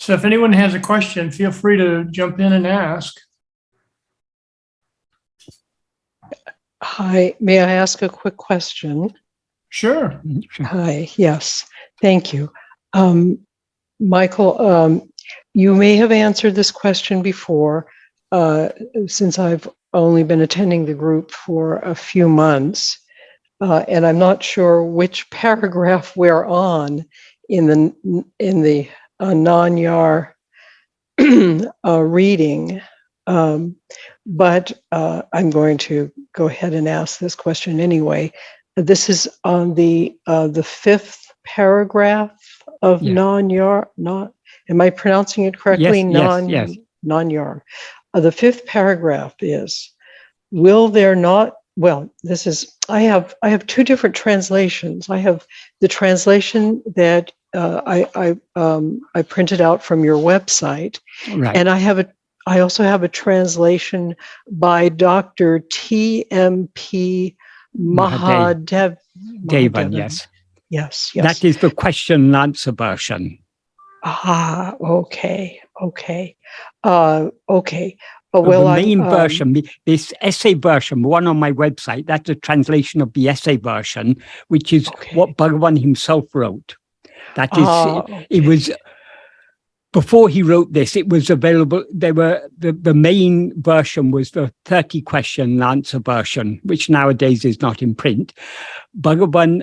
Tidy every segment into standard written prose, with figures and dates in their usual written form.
So if anyone has a question, feel free to jump in and ask. Hi, may I ask a quick question? Sure. Hi, yes, thank you. Michael, you may have answered this question before, since I've only been attending the group for a few months, and I'm not sure which paragraph we're on in the Nāṉ Ār reading, but I'm going to go ahead and ask this question anyway. This is on the fifth paragraph of Nāṉ Ār. Am I pronouncing it correctly? Yes. Nāṉ Ār. The fifth paragraph is, will there not, well, this is, I have two different translations. I have the translation that I printed out from your website, Right. and I also have a translation by Dr. T.M.P. Mahadevan. Yes. Yes. That is the question and answer version. Okay. Well, the main version, this essay version, one on my website, that's a translation of the essay version, which is what Bhagavan himself wrote. That is, it was, before he wrote this, it was available. The main version was the 30 question and answer version, which nowadays is not in print. Bhagavan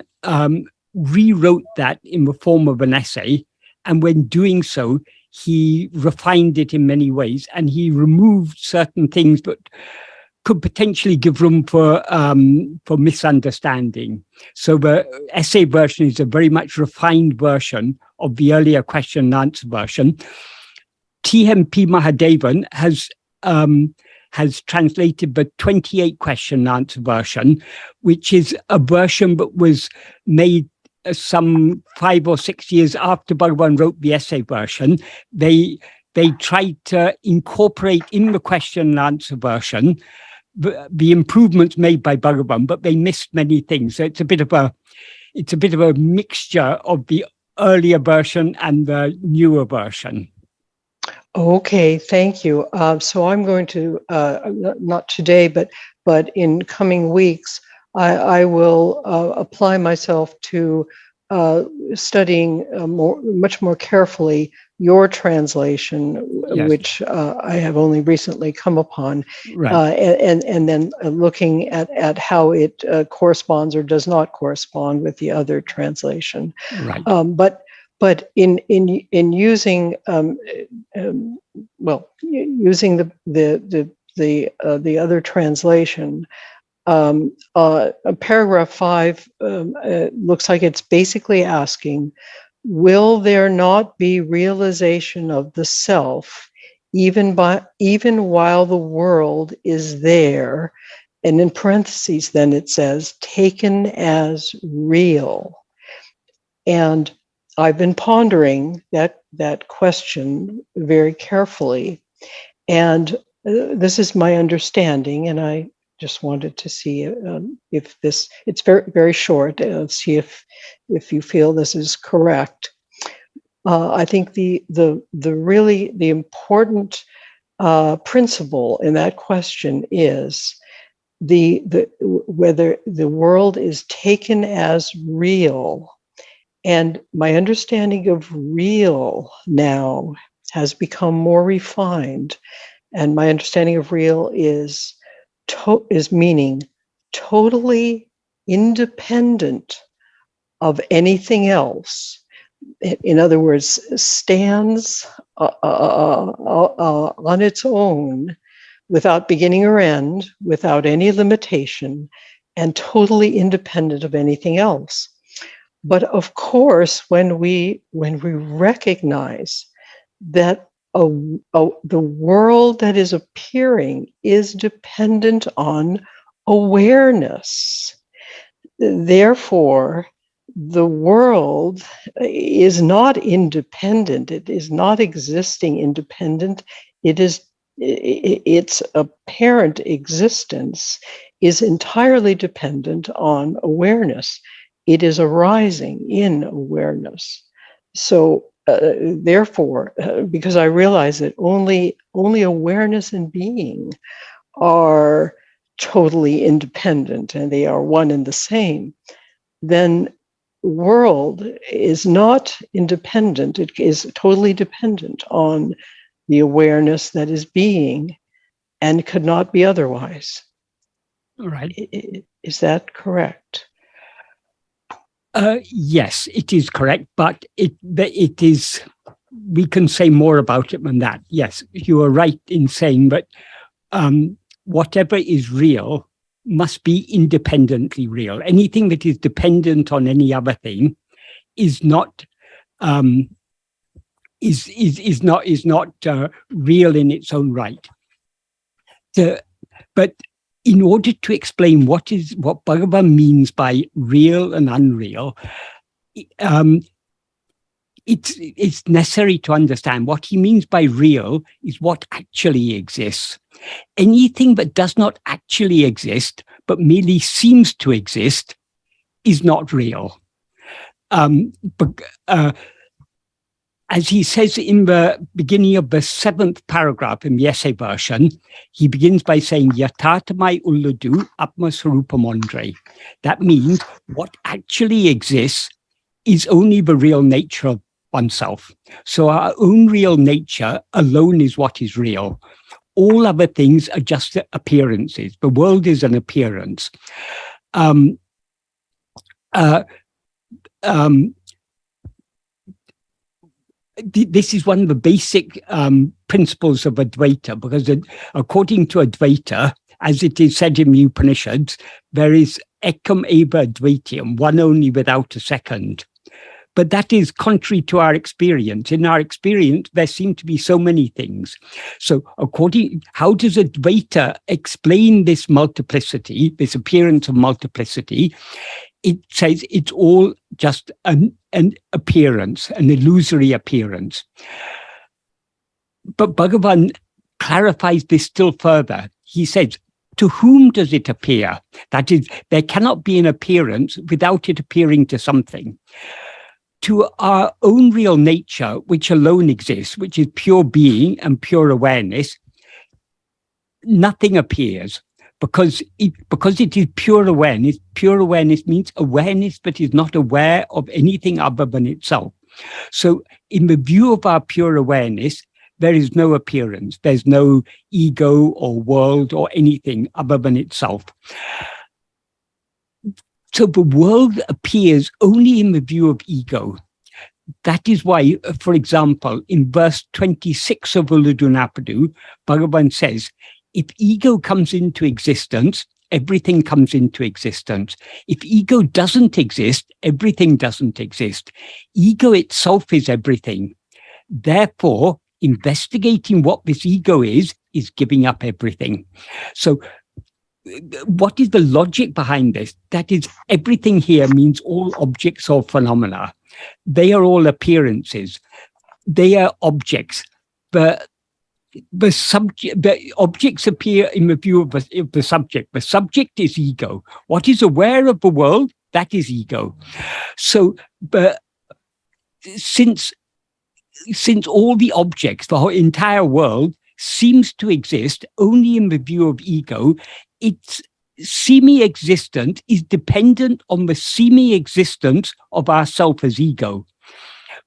rewrote that in the form of an essay. And when doing so, he refined it in many ways, and he removed certain things that could potentially give room for misunderstanding. So the essay version is a very much refined version of the earlier question and answer version. T.M.P. Mahadevan has translated the 28 question and answer version, which is a version that was made some 5 or 6 years after Bhagavan wrote the essay version. They tried to incorporate in the question and answer version the improvements made by Bhagavan, but they missed many things. So it's a bit of a mixture of the earlier version and the newer version. Okay, thank you. So I'm going to, not today, but in coming weeks, I will apply myself to studying much more carefully your translation, which I have only recently come upon, and then looking at how it corresponds or does not correspond with the other translation. Right. But in using using the other translation, paragraph 5 looks like it's basically asking, will there not be realization of the self even while the world is there? And in parentheses, then it says, taken as real. And I've been pondering that question very carefully. And this is my understanding, and I just wanted to see if this, it's very, very short, see if you feel this is correct. I think the important principle in that question is whether the world is taken as real. And my understanding of real now has become more refined, and my understanding of real is meaning totally independent of anything else. In other words, stands on its own, without beginning or end, without any limitation, and totally independent of anything else. But of course, when we recognize that the world that is appearing is dependent on awareness, therefore, the world is not independent. It is not existing independent. Its apparent existence is entirely dependent on awareness. It is arising in awareness. So therefore, because I realize that only awareness and being are totally independent and they are one and the same, then world is not independent. It is totally dependent on the awareness that is being and could not be otherwise. Right. Is that correct? Yes, it is correct, but it is. We can say more about it than that. Yes, you are right in saying that whatever is real must be independently real. Anything that is dependent on any other thing is not is not real in its own right. But in order to explain what Bhagavan means by real and unreal, it's necessary to understand what he means by real is what actually exists. Anything that does not actually exist, but merely seems to exist, is not real. As he says in the beginning of the 7th paragraph in the essay version, he begins by saying, Yatathamai ulladu Atma-swarupamondre. That means what actually exists is only the real nature of oneself. So our own real nature alone is what is real. All other things are just appearances. The world is an appearance. This is one of the basic principles of Advaita, because according to Advaita, as it is said in the Upanishads, there is ekam eva advaitiam, one only without a second. But that is contrary to our experience. In our experience, there seem to be so many things. So how does Advaita explain this multiplicity, this appearance of multiplicity? It says it's all just an appearance, an illusory appearance. But Bhagavan clarifies this still further. He says, to whom does it appear? That is, there cannot be an appearance without it appearing to something. To our own real nature, which alone exists, which is pure being and pure awareness, nothing appears. Because it is pure awareness. Pure awareness means awareness that is not aware of anything other than itself. So in the view of our pure awareness, there is no appearance. There's no ego or world or anything other than itself. So the world appears only in the view of ego. That is why, for example, in verse 26 of Ulladu, Bhagavan says, if ego comes into existence, everything comes into existence. If ego doesn't exist, everything doesn't exist. Ego itself is everything. Therefore, investigating what this ego is giving up everything. So what is the logic behind this? That is, everything here means all objects or phenomena. They are all appearances. They are objects. The objects appear in the view of the subject. The subject is ego. What is aware of the world, that is ego. So, but since all the objects, the whole entire world seems to exist only in the view of ego, its semi-existence is dependent on the semi-existence of ourself as ego.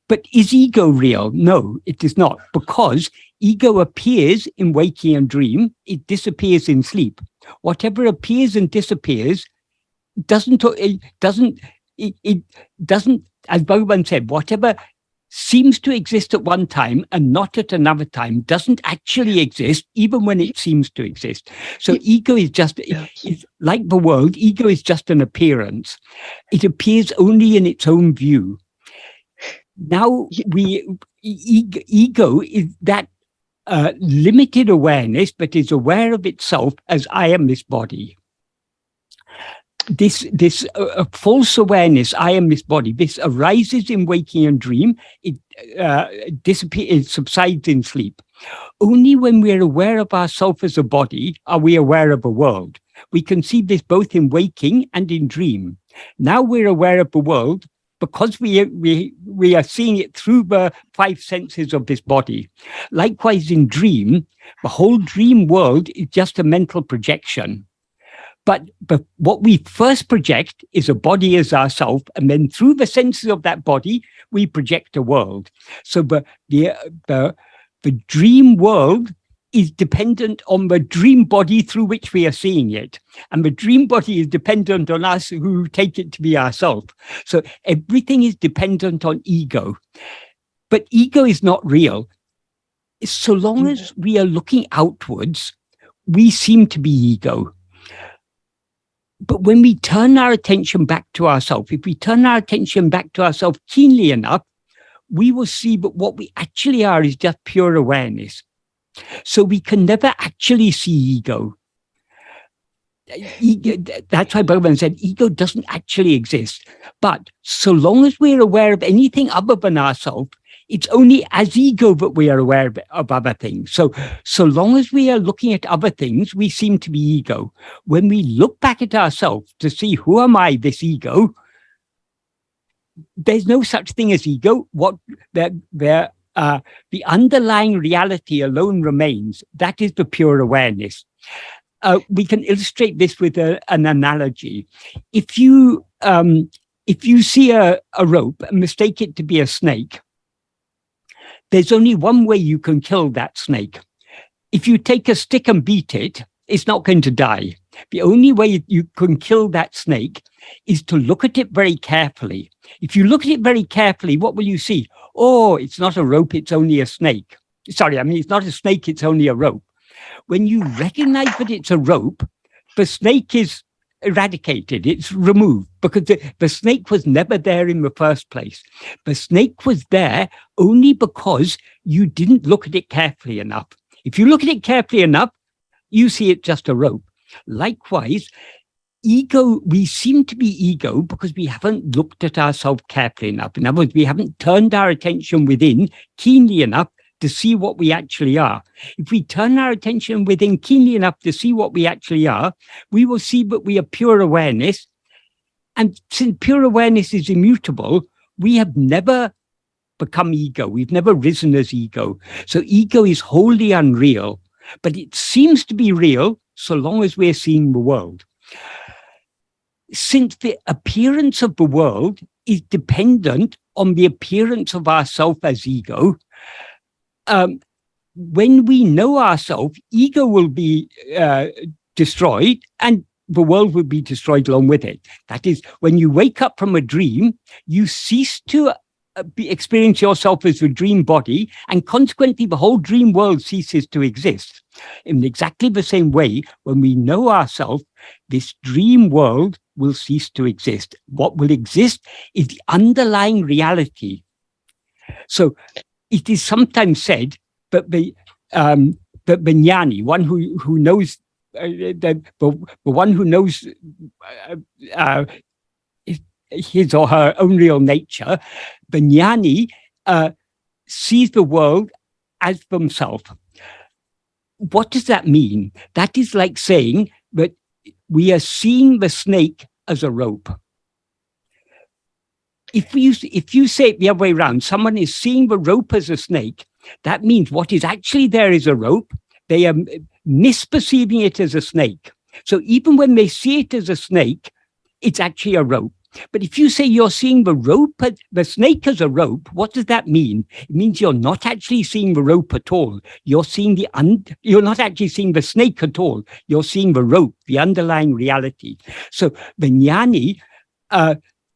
But is ego real? No, it is not, because ego appears in waking and dream, it disappears in sleep. Whatever appears and disappears doesn't, as Bhagavan said, whatever seems to exist at one time and not at another time doesn't actually exist, even when it seems to exist. So ego is just, is like the world, ego is just an appearance. It appears only in its own view. Now ego is that limited awareness, but is aware of itself as I am this body. This false awareness, I am this body, this arises in waking and dream, it disappears, it subsides in sleep. Only when we're aware of ourselves as a body are we aware of a world. We can see this both in waking and in dream. Now we're aware of the world, because we are seeing it through the five senses of this body. Likewise, in dream, the whole dream world is just a mental projection. But what we first project is a body as ourself, and then through the senses of that body, we project a world. So the dream world is dependent on the dream body through which we are seeing it. And the dream body is dependent on us who take it to be ourselves. So everything is dependent on ego. But ego is not real. So long as we are looking outwards, we seem to be ego. But when we turn our attention back to ourselves, if we turn our attention back to ourselves keenly enough, we will see that what we actually are is just pure awareness. So we can never actually see ego. That's why Bhagavan said ego doesn't actually exist. But so long as we're aware of anything other than ourselves, it's only as ego that we are aware of other things. So long as we are looking at other things, we seem to be ego. When we look back at ourselves to see, who am I, this ego? There's no such thing as ego. The underlying reality alone remains. That is the pure awareness. We can illustrate this with an analogy. If you see a rope and mistake it to be a snake, there's only one way you can kill that snake. If you take a stick and beat it, it's not going to die. The only way you can kill that snake is to look at it very carefully. If you look at it very carefully, what will you see? Oh, it's not a rope, it's only a snake. Sorry, I mean, it's not a snake, it's only a rope. When you recognize that it's a rope, the snake is eradicated, it's removed, because the snake was never there in the first place. The snake was there only because you didn't look at it carefully enough. If you look at it carefully enough, you see it just a rope. Likewise, ego, we seem to be ego because we haven't looked at ourselves carefully enough. In other words, we haven't turned our attention within keenly enough to see what we actually are. If we turn our attention within keenly enough to see what we actually are, we will see that we are pure awareness. And since pure awareness is immutable, we have never become ego. We've never risen as ego. So ego is wholly unreal, but it seems to be real so long as we're seeing the world. Since the appearance of the world is dependent on the appearance of ourself as ego, when we know ourselves, ego will be destroyed and the world will be destroyed along with it. That is, when you wake up from a dream, you cease to experience yourself as a dream body, and consequently the whole dream world ceases to exist. In exactly the same way, when we know ourselves, this dream world will cease to exist. What will exist is the underlying reality. So it is sometimes said that the Jnani, one who knows the one who knows his or her own real nature, the Jnani sees the world as themselves. What does that mean? That is like saying that we are seeing the snake as a rope. If you say it the other way around, someone is seeing the rope as a snake, that means what is actually there is a rope. They are misperceiving it as a snake. So even when they see it as a snake, it's actually a rope. But if you say you're seeing the snake as a rope, what does that mean? It means you're not actually seeing the rope at all. You're not actually seeing the snake at all. You're seeing the rope, the underlying reality. So the Jnani,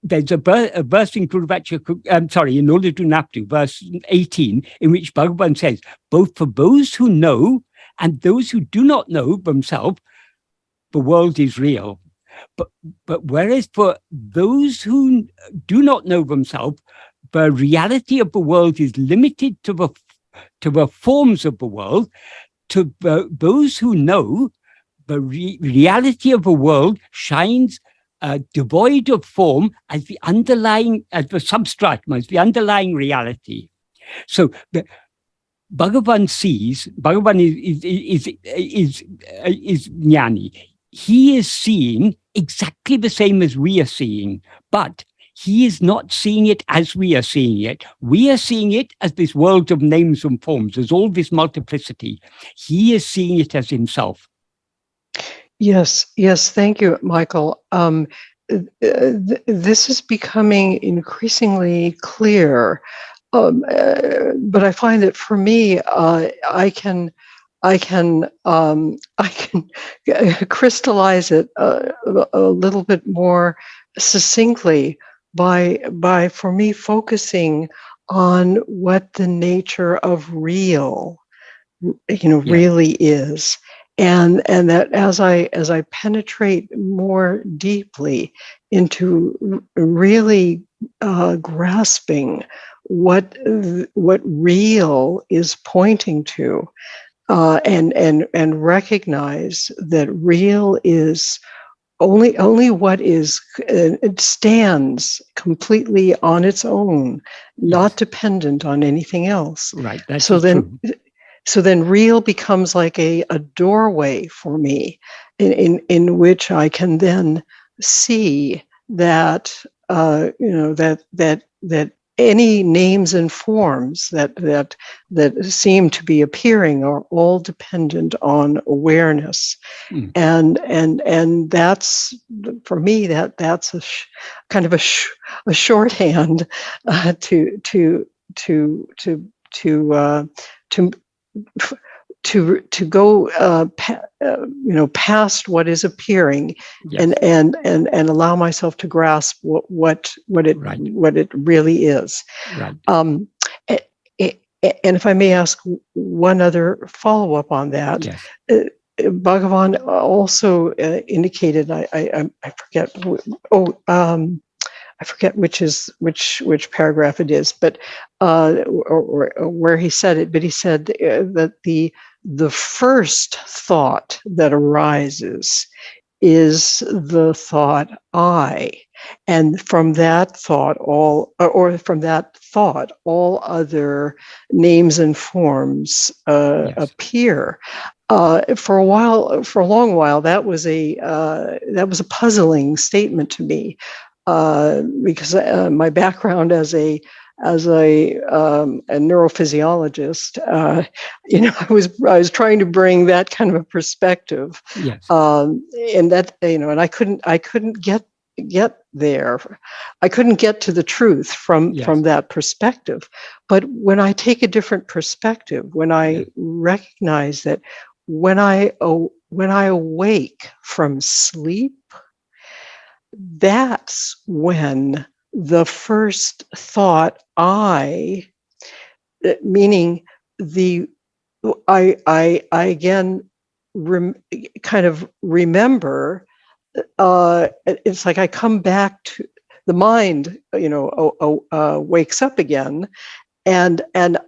there's a verse in in Order to Naptu, verse 18, in which Bhagavan says, both for those who know and those who do not know themselves, the world is real. But whereas for those who do not know themselves, the reality of the world is limited to the forms of the world. To those who know, the reality of the world shines devoid of form as the underlying, as the substratum, as the underlying reality. So Bhagavan is Jnani. He is seeing exactly the same as we are seeing, but he is not seeing it as we are seeing it. We are seeing it as this world of names and forms, as all this multiplicity. He is seeing it as himself. Yes, thank you, Michael. This is becoming increasingly clear, but I find that for me, I can crystallize it a little bit more succinctly by for me focusing on what the nature of real, really is. And that as I penetrate more deeply into really grasping what real is pointing to, and recognize that real is only what is, it stands completely on its own, not dependent on anything else. Right. That's so then true. So then real becomes like a doorway for me in which I can then see that, that any names and forms that seem to be appearing are all dependent on awareness. And that's, for me, that's kind of a shorthand to go past what is appearing, and allow myself to grasp what it really is. Right. And if I may ask one other follow-up on that, Bhagavan also indicated, I forget. I forget which paragraph it is, but or where he said it. But he said that the first thought that arises is the thought I, and from that thought all other names and forms appear. For a long while, that was a puzzling statement to me, because my background as a neurophysiologist, I was trying to bring that kind of a perspective, and that, and I couldn't get there. I couldn't get to the truth from that perspective. But when I take a different perspective, when I recognize that when I awake from sleep, that's when the first thought meaning I again kind of remember. It's like I come back to the mind, wakes up again, and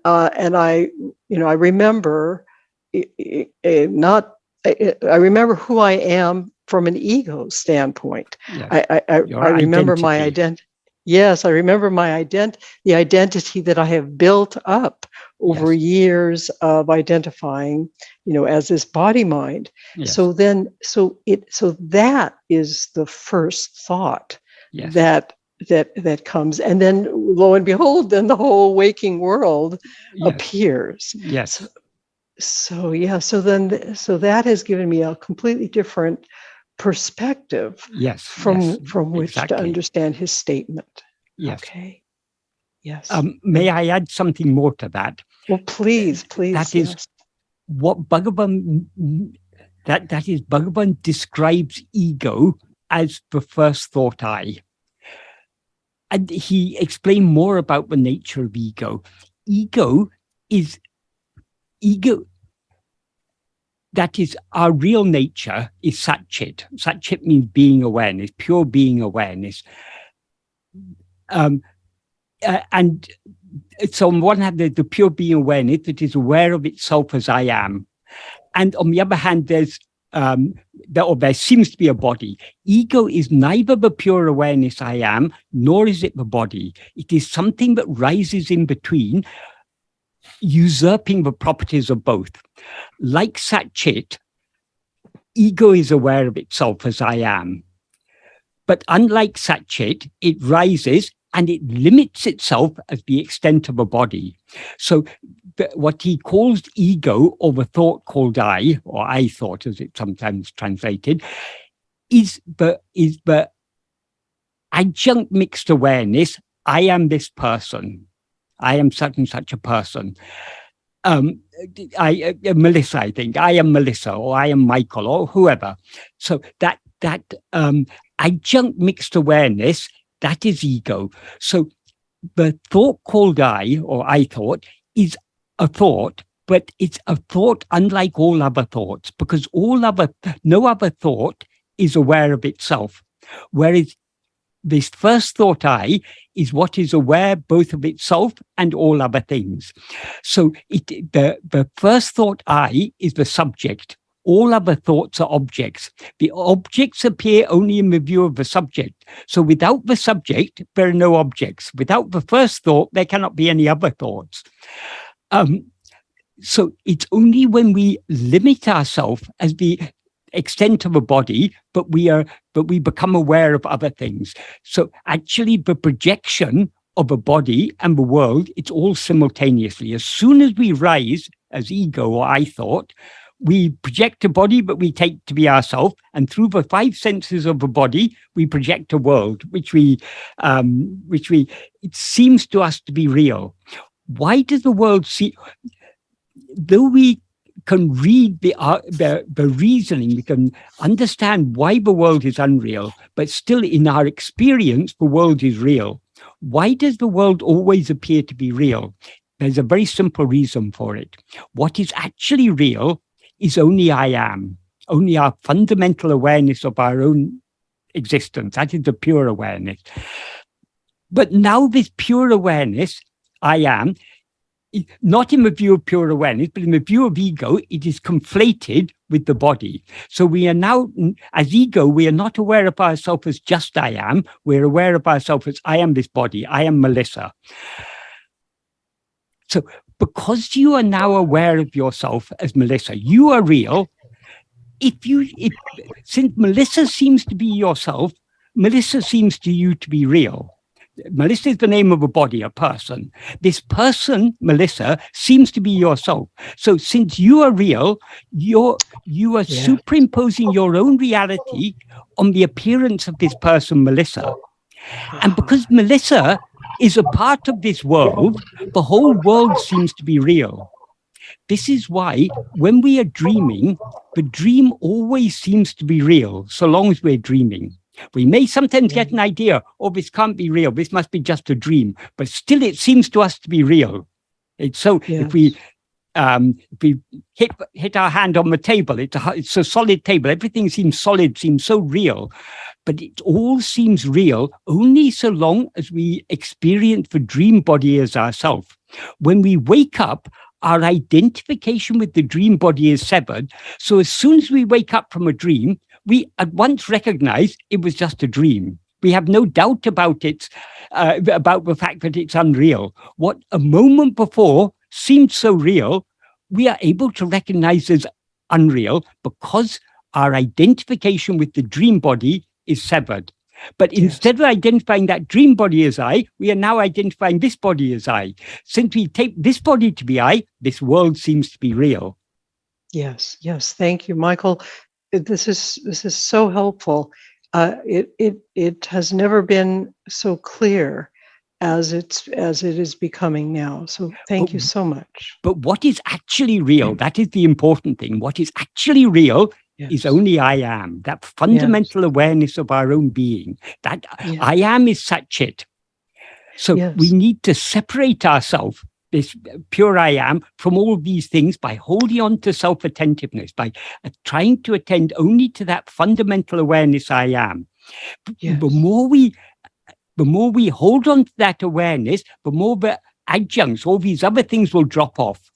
I remember I remember who I am from an ego standpoint. I remember my identity. Yes, I remember the identity that I have built up over years of identifying, as this body mind. So that is the first thought that comes, and then lo and behold, then the whole waking world appears. So that has given me a completely different perspective from which to understand his statement. Okay. Yes. May I add something more to that? Well, please. That is what Bhagavan, that is, Bhagavan describes ego as the first thought I. And he explained more about the nature of ego. Ego, that is, our real nature is Satchit. Satchit means being awareness, pure being awareness. And so on one hand, there's the pure being awareness that is aware of itself as I am. And on the other hand, there seems to be a body. Ego is neither the pure awareness I am, nor is it the body. It is something that rises in between, usurping the properties of both. Like Satchit, ego is aware of itself as I am. But unlike Satchit, it rises and it limits itself as the extent of a body. So what he calls ego, or the thought called I, or I thought as it's sometimes translated, is the adjunct mixed awareness. I am this person. I am such and such a person. Melissa, I think. I am Melissa, or I am Michael, or whoever. So that adjunct mixed awareness, that is ego. So the thought called I, or I thought, is a thought, but it's a thought unlike all other thoughts, because no other thought is aware of itself. Whereas this first thought I is what is aware both of itself and all other things. So the first thought I is the subject. All other thoughts are objects. The objects appear only in the view of the subject. So without the subject, there are no objects. Without the first thought, there cannot be any other thoughts. So it's only when we limit ourselves as the extent of a body, but we become aware of other things. So actually the projection of a body and the world, it's all simultaneously. As soon as we rise as ego or I thought, we project a body, but we take to be ourselves, and through the five senses of the body, we project a world, which it seems to us to be real. Why does the world though we can read the reasoning, we can understand why the world is unreal, but still in our experience, the world is real. Why does the world always appear to be real? There's a very simple reason for it. What is actually real is only I am, only our fundamental awareness of our own existence. That is the pure awareness. But now this pure awareness, I am, not in the view of pure awareness, but in the view of ego, it is conflated with the body. So we are now, as ego, we are not aware of ourselves as just I am. We're aware of ourselves as I am this body. I am Melissa. So because you are now aware of yourself as Melissa, you are real. Since Melissa seems to be yourself, Melissa seems to you to be real. Melissa is the name of a body, a person. This person, Melissa, seems to be yourself. So since you are real, you are superimposing your own reality on the appearance of this person, Melissa. And because Melissa is a part of this world, the whole world seems to be real. This is why when we are dreaming, the dream always seems to be real, so long as we're dreaming. We may sometimes get an idea, oh, this can't be real, this must be just a dream, but still it seems to us to be real. It's so, if we hit our hand on the table, it's a solid table, everything seems solid, seems so real, but it all seems real only so long as we experience the dream body as ourself. When we wake up, our identification with the dream body is severed. So as soon as we wake up from a dream, we at once recognize it was just a dream. We have no doubt about it, about the fact that it's unreal. What a moment before seemed so real, we are able to recognize as unreal because our identification with the dream body is severed. But instead of identifying that dream body as I, we are now identifying this body as I. Since we take this body to be I, this world seems to be real. Yes. Thank you, Michael. This is so helpful. It has never been so clear as it is becoming now. So thank you so much. But what is actually real? That is the important thing. What is actually real is only I am. That fundamental awareness of our own being. That I am is Satchit. So we need to separate ourselves, this pure I am, from all these things by holding on to self-attentiveness, by trying to attend only to that fundamental awareness I am. The more we hold on to that awareness, the more the adjuncts, all these other things will drop off.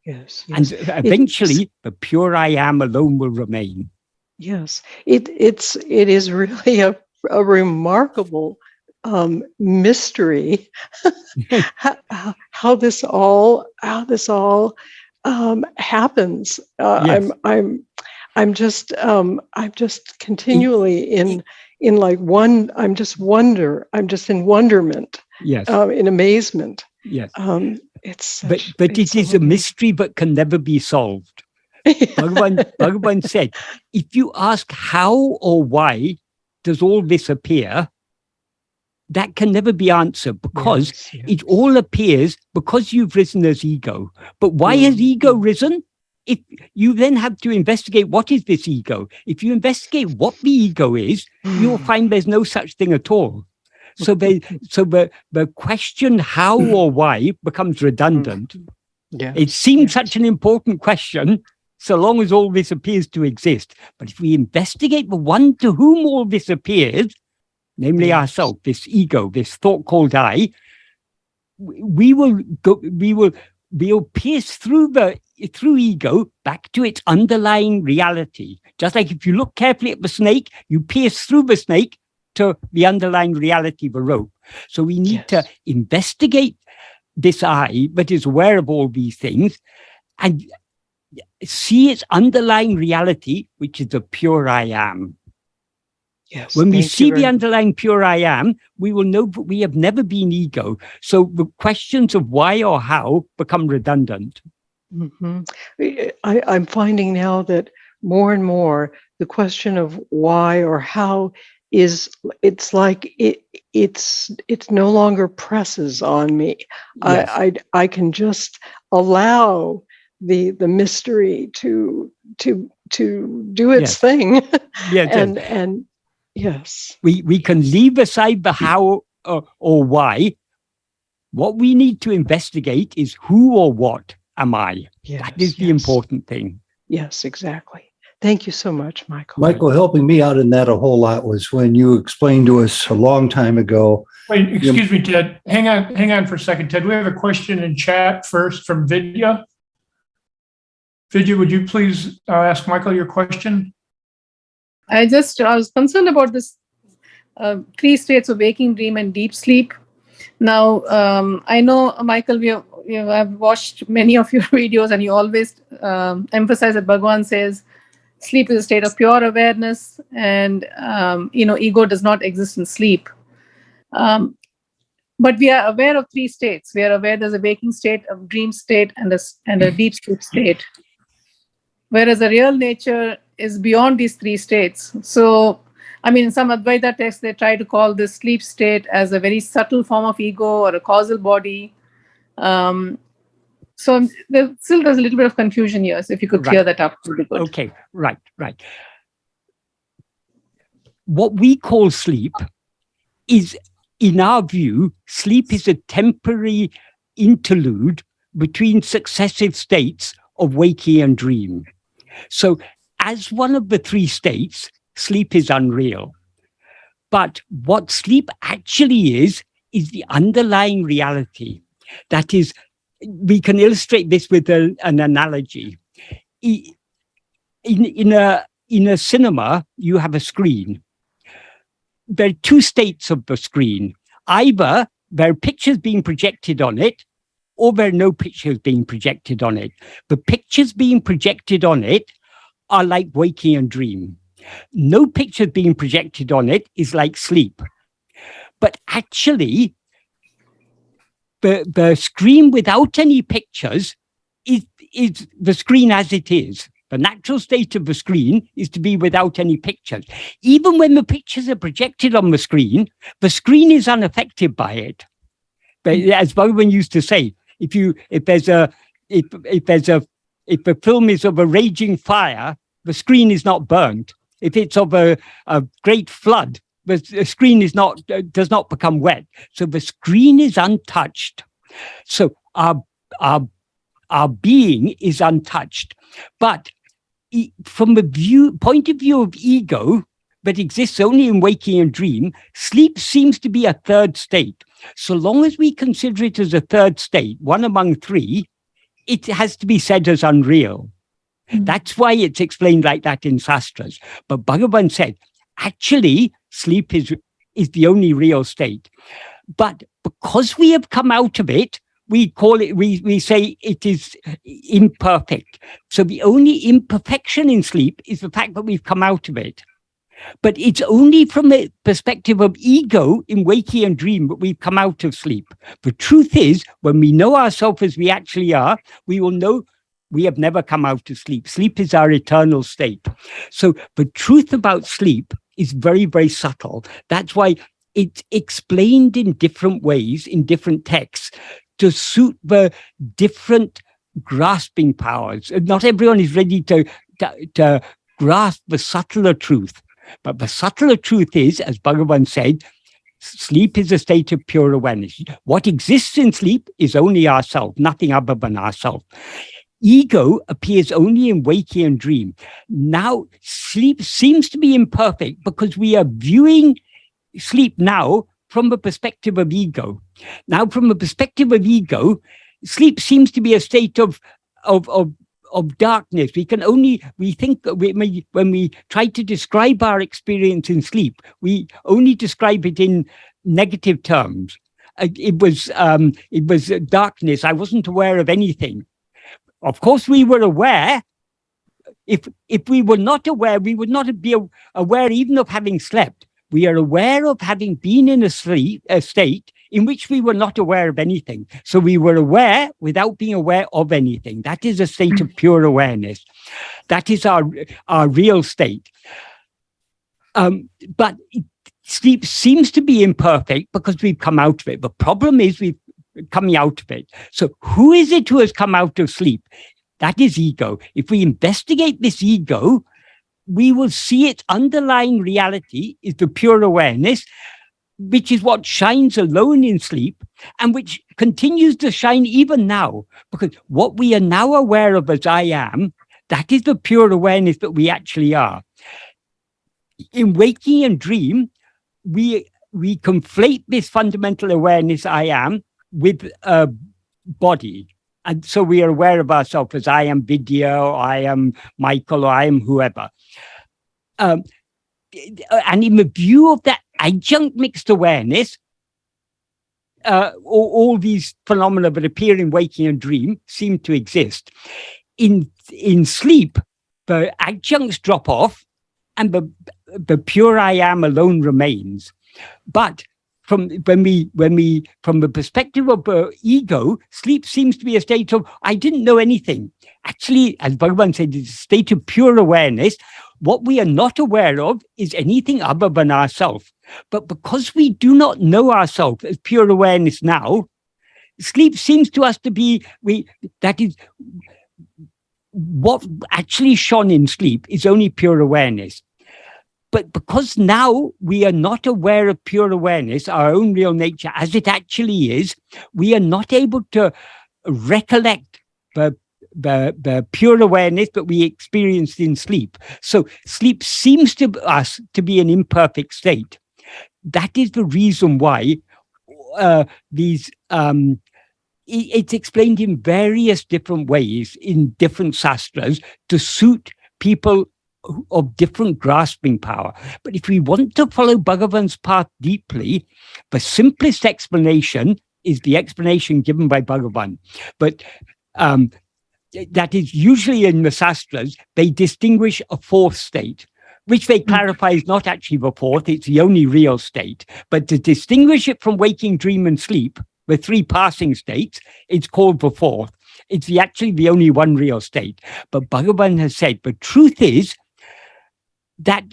Yes. And eventually the pure I am alone will remain. Yes. It is really a remarkable mystery how this all happens. I'm just continually in like I'm just in wonderment, Yes. in amazement. Yes. It's such, but it's it so is a amazing. mystery but can never be solved. Bhagavan said, if you ask how or why does all this appear, that can never be answered, because Yes. it all appears because you've risen as ego. But why has ego risen? If you then have to investigate what is this ego. If you investigate what the ego is, you'll find there's no such thing at all. So the question how or why becomes redundant. Yes. It seems such an important question, so long as all this appears to exist. But if we investigate the one to whom all this appears, namely ourselves, this ego, this thought called I, we'll pierce through ego back to its underlying reality. Just like if you look carefully at the snake, you pierce through the snake to the underlying reality of the rope. So we need to investigate this I that is aware of all these things and see its underlying reality, which is the pure I am. Yes. When we see the underlying pure I am, we will know that we have never been ego. So the questions of why or how become redundant. Mm-hmm. I'm finding now that more and more the question of why or how it's like it's no longer presses on me. Yes. I can just allow the mystery to do its thing. Yes. and yes, we can leave aside the how or why. What we need to investigate is who or what am I. Yes, that is the important thing. Yes, exactly. Thank you so much, Michael. Michael, helping me out in that a whole lot was when you explained to us a long time ago. Wait, excuse me, Ted. Hang on for a second, Ted. We have a question in chat first from Vidya. Vidya, would you please ask Michael your question? I was concerned about this 3 states of waking, dream, and deep sleep. Now, I know, Michael, I've watched many of your videos, and you always emphasize that Bhagavan says sleep is a state of pure awareness, and ego does not exist in sleep. But we are aware of 3 states. We are aware there's a waking state, a dream state, and a deep sleep state. Whereas the real nature is beyond these 3 states. So, in some Advaita texts, they try to call this sleep state as a very subtle form of ego or a causal body. So there's a little bit of confusion here. So if you could clear that up, it would be good. Okay, right. What we call sleep is, in our view, sleep is a temporary interlude between successive states of waking and dream. So as one of the 3 states, sleep is unreal. But what sleep actually is the underlying reality. That is, we can illustrate this with an analogy. In a cinema, you have a screen. There are 2 states of the screen. Either there are pictures being projected on it, or there are no pictures being projected on it. The pictures being projected on it are like waking and dream. No picture being projected on it is like sleep. But actually, the screen without any pictures is the screen as it is. The natural state of the screen is to be without any pictures. Even when the pictures are projected on the screen is unaffected by it. But as Bhagavan used to say, if the film is of a raging fire, the screen is not burnt. If it's of a great flood, the screen does not become wet. So the screen is untouched. So our being is untouched. But from the point of view of ego that exists only in waking and dream, sleep seems to be a 3rd state. So long as we consider it as a 3rd state, one among 3, it has to be said as unreal. That's why it's explained like that in Sastras. But Bhagavan said, actually, sleep is the only real state. But because we have come out of it, we say it is imperfect. So the only imperfection in sleep is the fact that we've come out of it. But it's only from the perspective of ego in waking and dream that we've come out of sleep. The truth is, when we know ourselves as we actually are, we will know we have never come out of sleep. Sleep is our eternal state. So the truth about sleep is very, very subtle. That's why it's explained in different ways, in different texts, to suit the different grasping powers. Not everyone is ready to grasp the subtler truth. But the subtler truth is, as Bhagavan said, sleep is a state of pure awareness. What exists in sleep is only ourself, nothing other than ourself. Ego appears only in waking and dream. Now, sleep seems to be imperfect because we are viewing sleep now from the perspective of ego. Now, from the perspective of ego, sleep seems to be a state of darkness. We think when we try to describe our experience in sleep, we only describe it in negative terms. It was darkness. I wasn't aware of anything. Of course, we were aware. If we were not aware, we would not be aware even of having slept. We are aware of having been in a state in which we were not aware of anything. So we were aware without being aware of anything. That is a state of pure awareness. That is our real state. But sleep seems to be imperfect because we've come out of it. The problem is we've coming out of it. So who is it who has come out of sleep? That is ego. If we investigate this ego, we will see its underlying reality is the pure awareness, which is what shines alone in sleep and which continues to shine even now. Because what we are now aware of as I am, that is the pure awareness that we actually are. In waking and dream, we conflate this fundamental awareness I am with a body. And so we are aware of ourselves as I am Vidya, or I am Michael, or I am whoever. And in the view of that adjunct mixed awareness, all these phenomena that appear in waking and dream seem to exist. In sleep, the adjuncts drop off and the pure I am alone remains. But from the perspective of ego, sleep seems to be a state of, I didn't know anything. Actually, as Bhagavan said, it's a state of pure awareness. What we are not aware of is anything other than ourselves. But because we do not know ourselves as pure awareness now, sleep seems to us to be, that is, what actually shone in sleep is only pure awareness. But because now we are not aware of pure awareness, our own real nature as it actually is, we are not able to recollect the pure awareness that we experienced in sleep. So sleep seems to us to be an imperfect state. That is the reason why it's explained in various different ways in different sastras to suit people of different grasping power. But if we want to follow Bhagavan's path deeply, the simplest explanation is the explanation given by Bhagavan. But that is usually in the sastras, they distinguish a fourth state, which they clarify is not actually the fourth, it's the only real state. But to distinguish it from waking, dream, and sleep, the three passing states, it's called the fourth. It's actually the only one real state. But Bhagavan has said, the truth is that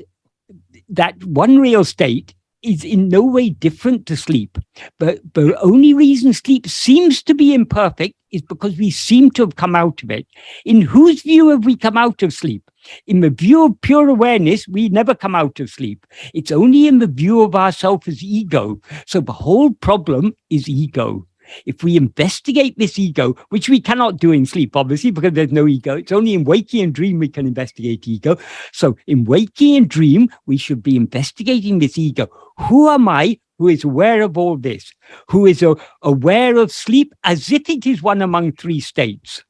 one real state is in no way different to sleep. But the only reason sleep seems to be imperfect is because we seem to have come out of it. In whose view have we come out of sleep? In the view of pure awareness, we never come out of sleep. It's only in the view of ourselves as ego. So the whole problem is ego. If we investigate this ego, which we cannot do in sleep, obviously, because there's no ego, it's only in waking and dream we can investigate ego. So in waking and dream, we should be investigating this ego. Who am I who is aware of all this? Who is aware of sleep as if it is one among three states?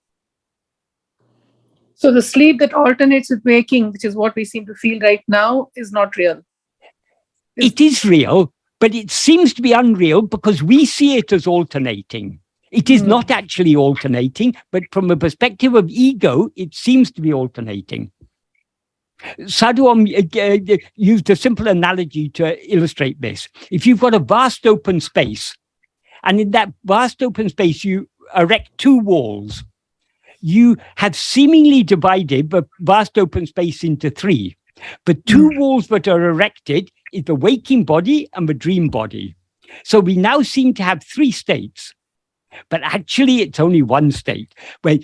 So the sleep that alternates with waking, which is what we seem to feel right now, is not real. It is real, but it seems to be unreal because we see it as alternating. It is not actually alternating, but from a perspective of ego, it seems to be alternating. Sadhuam used a simple analogy to illustrate this. If you've got a vast open space, and in that vast open space, you erect two walls, you have seemingly divided the vast open space into three. The two walls that are erected is the waking body and the dream body. So we now seem to have three states, but actually it's only one state. Where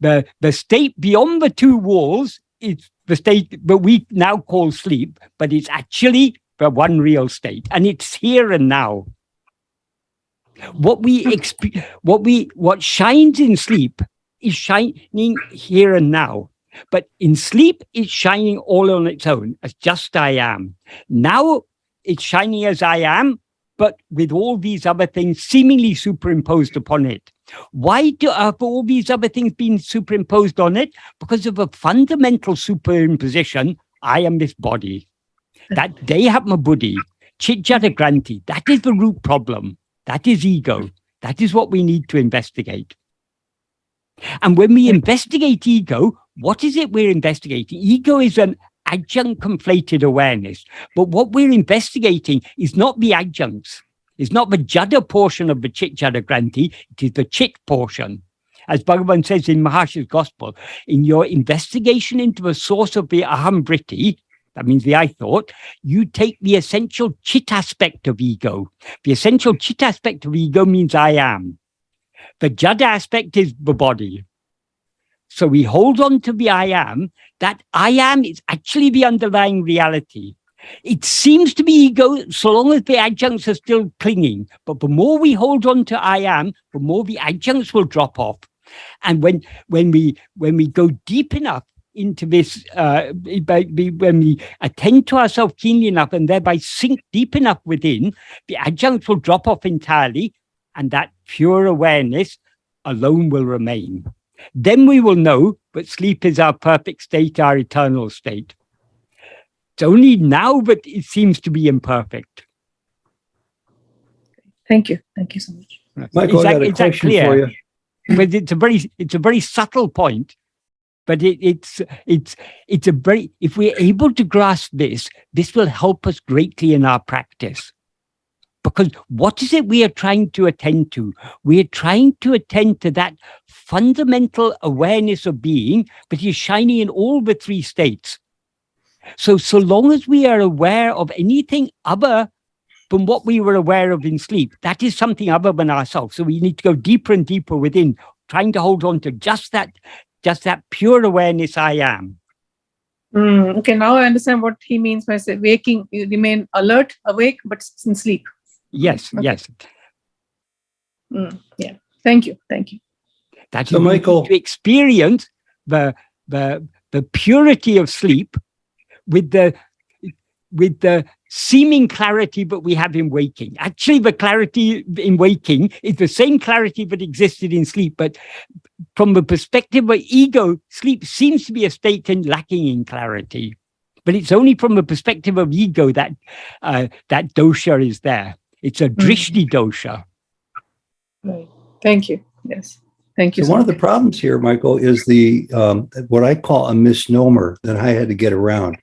the state beyond the two walls is the state that we now call sleep, but it's actually the one real state, and it's here and now. What shines in sleep is shining here and now. But in sleep, it's shining all on its own as just I am. Now it's shining as I am, but with all these other things seemingly superimposed upon it. Why have all these other things been superimposed on it? Because of a fundamental superimposition, I am this body. That Dehatma Buddhi, Chitjata Granti, that is the root problem. That is ego. That is what we need to investigate. And when we investigate ego, what is it we're investigating? Ego is an adjunct conflated awareness. But what we're investigating is not the adjuncts. It's not the jada portion of the chit jada granti. It is the chit portion. As Bhagavan says in Mahashi's Gospel, in your investigation into the source of the aham-vritti, that means the I thought, you take the essential chit aspect of ego. The essential chit aspect of ego means I am. The jada aspect is the body. So we hold on to the I am. That I am is actually the underlying reality. It seems to be ego so long as the adjuncts are still clinging. But the more we hold on to I am, the more the adjuncts will drop off. And when we go deep enough into this, when we attend to ourselves keenly enough and thereby sink deep enough within, the adjuncts will drop off entirely, and that pure awareness alone will remain. Then we will know that sleep is our perfect state, our eternal state. It's only now that it seems to be imperfect. Thank you. Thank you so much. Michael, I got a question for you. But it's a very subtle point. But it's a very, if we're able to grasp this will help us greatly in our practice. Because what is it we are trying to attend to? We are trying to attend to that fundamental awareness of being that is shining in all the three states. So long as we are aware of anything other than what we were aware of in sleep, that is something other than ourselves. So we need to go deeper and deeper within, trying to hold on to just that pure awareness I am. Okay, now I understand what he means by say waking. You remain alert, awake, but in sleep. Yes, Okay. yes. Yeah. Thank you. That So, is Michael, to experience the purity of sleep with the seeming clarity that we have in waking. Actually, the clarity in waking is the same clarity that existed in sleep, but from the perspective of ego, sleep seems to be a state lacking in clarity. But it's only from the perspective of ego that that dosha is there. It's a drishti dosha. Right. Thank you. Yes. Thank you. So one of the problems here, Michael, is the what I call a misnomer that I had to get around.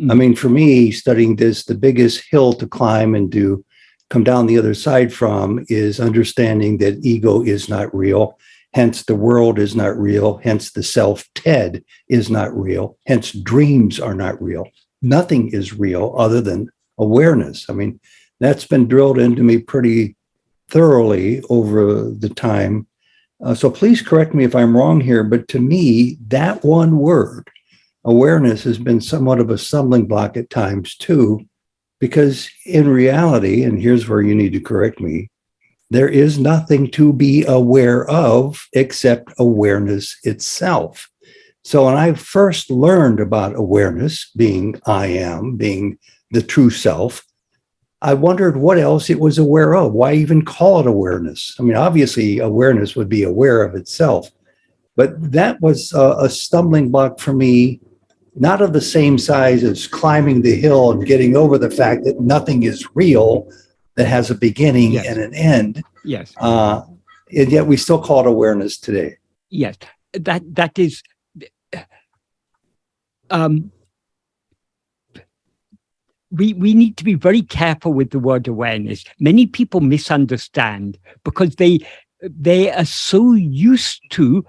I mean, for me, studying this, the biggest hill to climb and to come down the other side from is understanding that ego is not real. Hence, the world is not real. Hence, the self, Ted, is not real. Hence, dreams are not real. Nothing is real other than awareness. I mean, that's been drilled into me pretty thoroughly over the time. So please correct me if I'm wrong here, but to me, that one word, awareness, has been somewhat of a stumbling block at times too, because in reality, and here's where you need to correct me, there is nothing to be aware of except awareness itself. So when I first learned about awareness, being I am, being the true self, I wondered what else it was aware of. Why even call it awareness? I mean, obviously, awareness would be aware of itself. But that was a stumbling block for me, not of the same size as climbing the hill and getting over the fact that nothing is real, that has a beginning and an end. Yes. And yet we still call it awareness today. Yes. That is we need to be very careful with the word awareness. Many people misunderstand because they are so used to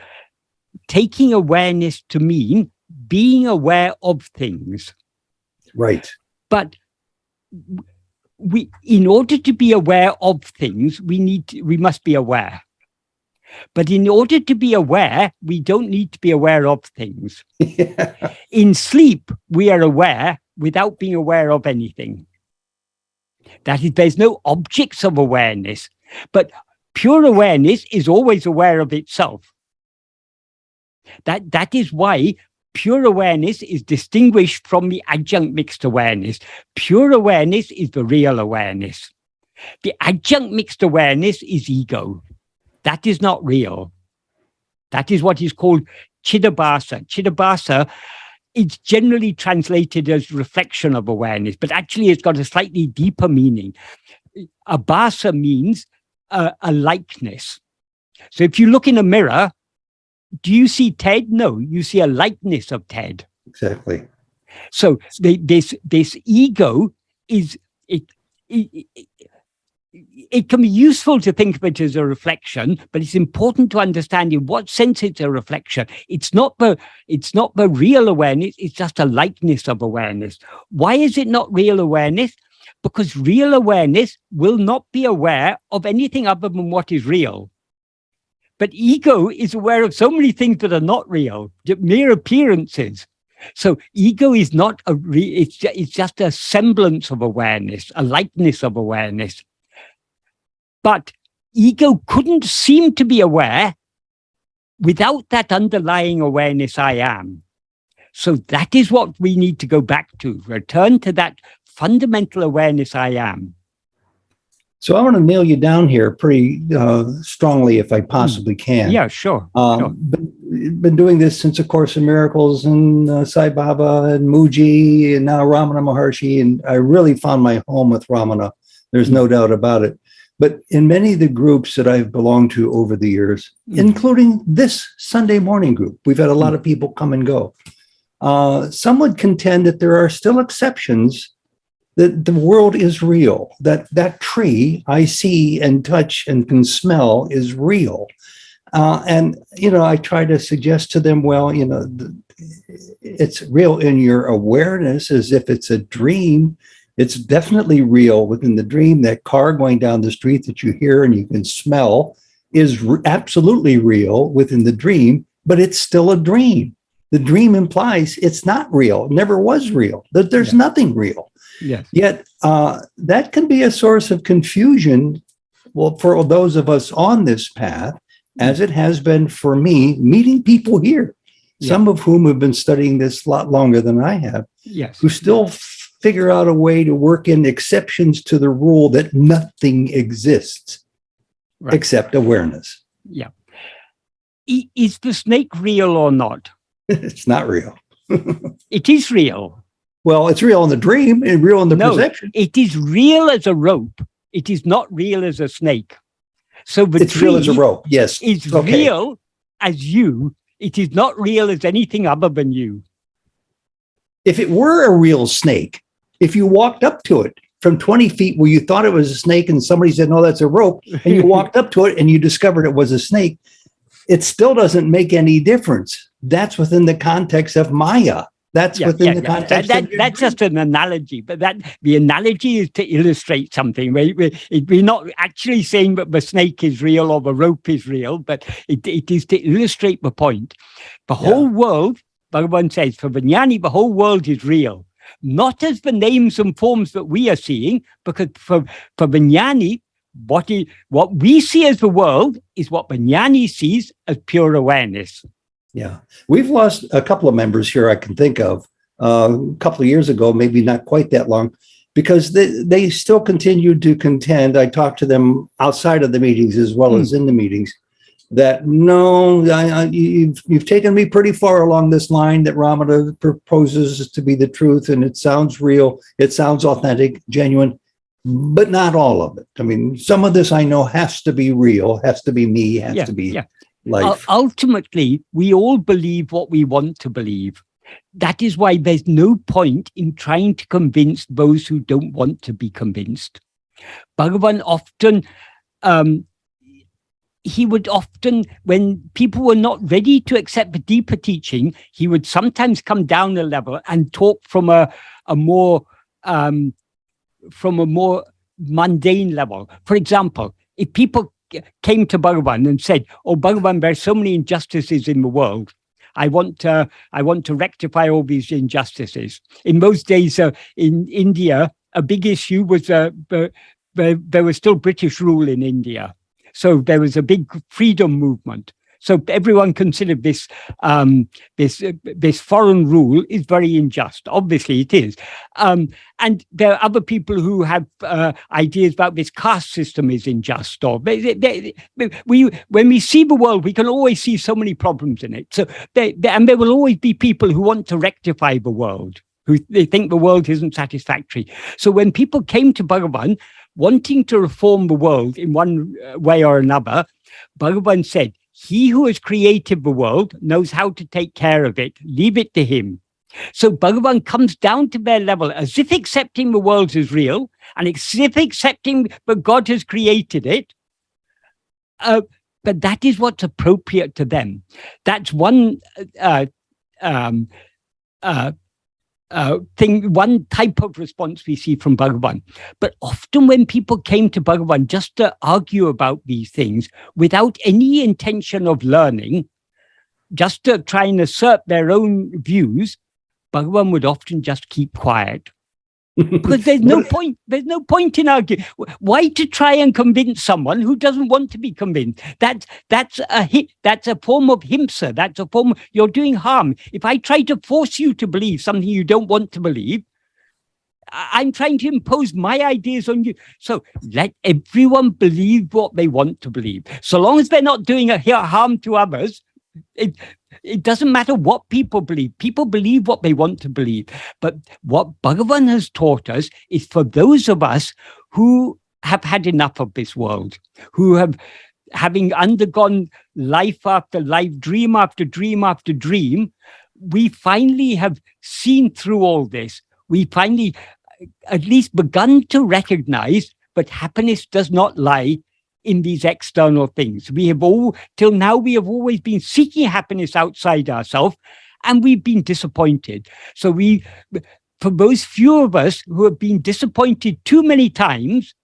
taking awareness to mean being aware of things. Right. But in order to be aware of things, we must be aware. But in order to be aware, we don't need to be aware of things. Yeah. In sleep, we are aware without being aware of anything. That is, there's no objects of awareness, but pure awareness is always aware of itself. That is why pure awareness is distinguished from the adjunct mixed awareness. Pure awareness is the real awareness. The adjunct mixed awareness is ego. That is not real. That is what is called Chidabhasa. Chidabhasa is generally translated as reflection of awareness, but actually it's got a slightly deeper meaning. Abhasa means a likeness. So if you look in a mirror, do you see Ted? No, you see a likeness of Ted. Exactly. So this ego is it can be useful to think of it as a reflection, but it's important to understand in what sense it's a reflection. It's not the real awareness, it's just a likeness of awareness. Why is it not real awareness? Because real awareness will not be aware of anything other than what is real. But ego is aware of so many things that are not real, mere appearances. So ego is not it's just a semblance of awareness, a likeness of awareness. But ego couldn't seem to be aware without that underlying awareness I am. So that is what we need to go back to, return to that fundamental awareness I am. So I want to nail you down here pretty strongly if I possibly can. Yeah, sure. Been doing this since A Course in Miracles and Sai Baba and Muji and now Ramana Maharshi, and I really found my home with Ramana. There's no doubt about it. But in many of the groups that I've belonged to over the years, including this Sunday morning group, we've had a lot of people come and go. Some would contend that there are still exceptions, that the world is real, that tree I see and touch and can smell is real. And, I try to suggest to them, well, it's real in your awareness as if it's a dream. It's definitely real within the dream. That car going down the street that you hear and you can smell is absolutely real within the dream, but it's still a dream. The dream implies it's not real, never was real, that there's nothing real. Yes. Yet that can be a source of confusion, well, for those of us on this path, as it has been for me, meeting people here, some of whom have been studying this a lot longer than I have, who still figure out a way to work in exceptions to the rule that nothing exists except awareness. Yeah. Is the snake real or not? It's not real. It is real. Well, it's real in the dream and real in the perception. It is real as a rope. It is not real as a snake. So it's real as a rope. Yes. It's real as you. It is not real as anything other than you. If it were a real snake, if you walked up to it from 20 feet where you thought it was a snake and somebody said, no, that's a rope, and you walked up to it and you discovered it was a snake, it still doesn't make any difference. That's within the context of Maya. That's within the context of that's just an analogy, but the analogy is to illustrate something. We're not actually saying that the snake is real or the rope is real, but it is to illustrate the point. The whole world, Bhagavan says, for the Jnani, the whole world is real. Not as the names and forms that we are seeing, because for the Jnani, what we see as the world is what the Jnani sees as pure awareness. Yeah. We've lost a couple of members here I can think of a couple of years ago, maybe not quite that long, because they still continued to contend. I talked to them outside of the meetings as well as in the meetings, that no, you've taken me pretty far along this line that Ramana proposes to be the truth, and it sounds real, it sounds authentic, genuine, but not all of it. I mean, some of this I know has to be real, has to be me, has to be life. Ultimately, we all believe what we want to believe. that is why there's no point in trying to convince those who don't want to be convinced. Bhagavan often, he would often, when people were not ready to accept the deeper teaching, he would sometimes come down a level and talk from a more mundane level. For example, if people came to Bhagavan and said, "Oh, Bhagavan, there are so many injustices in the world. I want to rectify all these injustices." In those days, in India, a big issue was there was still British rule in India, so there was a big freedom movement. So everyone considered this this foreign rule is very unjust. Obviously, it is. And there are other people who have ideas about this caste system is unjust. Or when we see the world, we can always see so many problems in it. So and there will always be people who want to rectify the world, who they think the world isn't satisfactory. So when people came to Bhagavan wanting to reform the world in one way or another, Bhagavan said, "He who has created the world knows how to take care of it. Leave it to him." So Bhagavan comes down to their level as if accepting the world is real and as if accepting that God has created it. But that is what's appropriate to them. That's one thing, one type of response we see from Bhagavan. But often when people came to Bhagavan just to argue about these things without any intention of learning, just to try and assert their own views, Bhagavan would often just keep quiet. Because there's no point. There's no point in arguing. Why to try and convince someone who doesn't want to be convinced? That's a form of himsa. That's a form. You're doing harm. If I try to force you to believe something you don't want to believe, I'm trying to impose my ideas on you. So let everyone believe what they want to believe. So long as they're not doing harm to others, it doesn't matter what people believe. People believe what they want to believe. But what Bhagavan has taught us is for those of us who have had enough of this world, who have, having undergone life after life, dream after dream after dream, we finally have seen through all this. We finally at least begun to recognize that happiness does not lie in these external things. Till now, we have always been seeking happiness outside ourselves, and we've been disappointed. So for those few of us who have been disappointed too many times,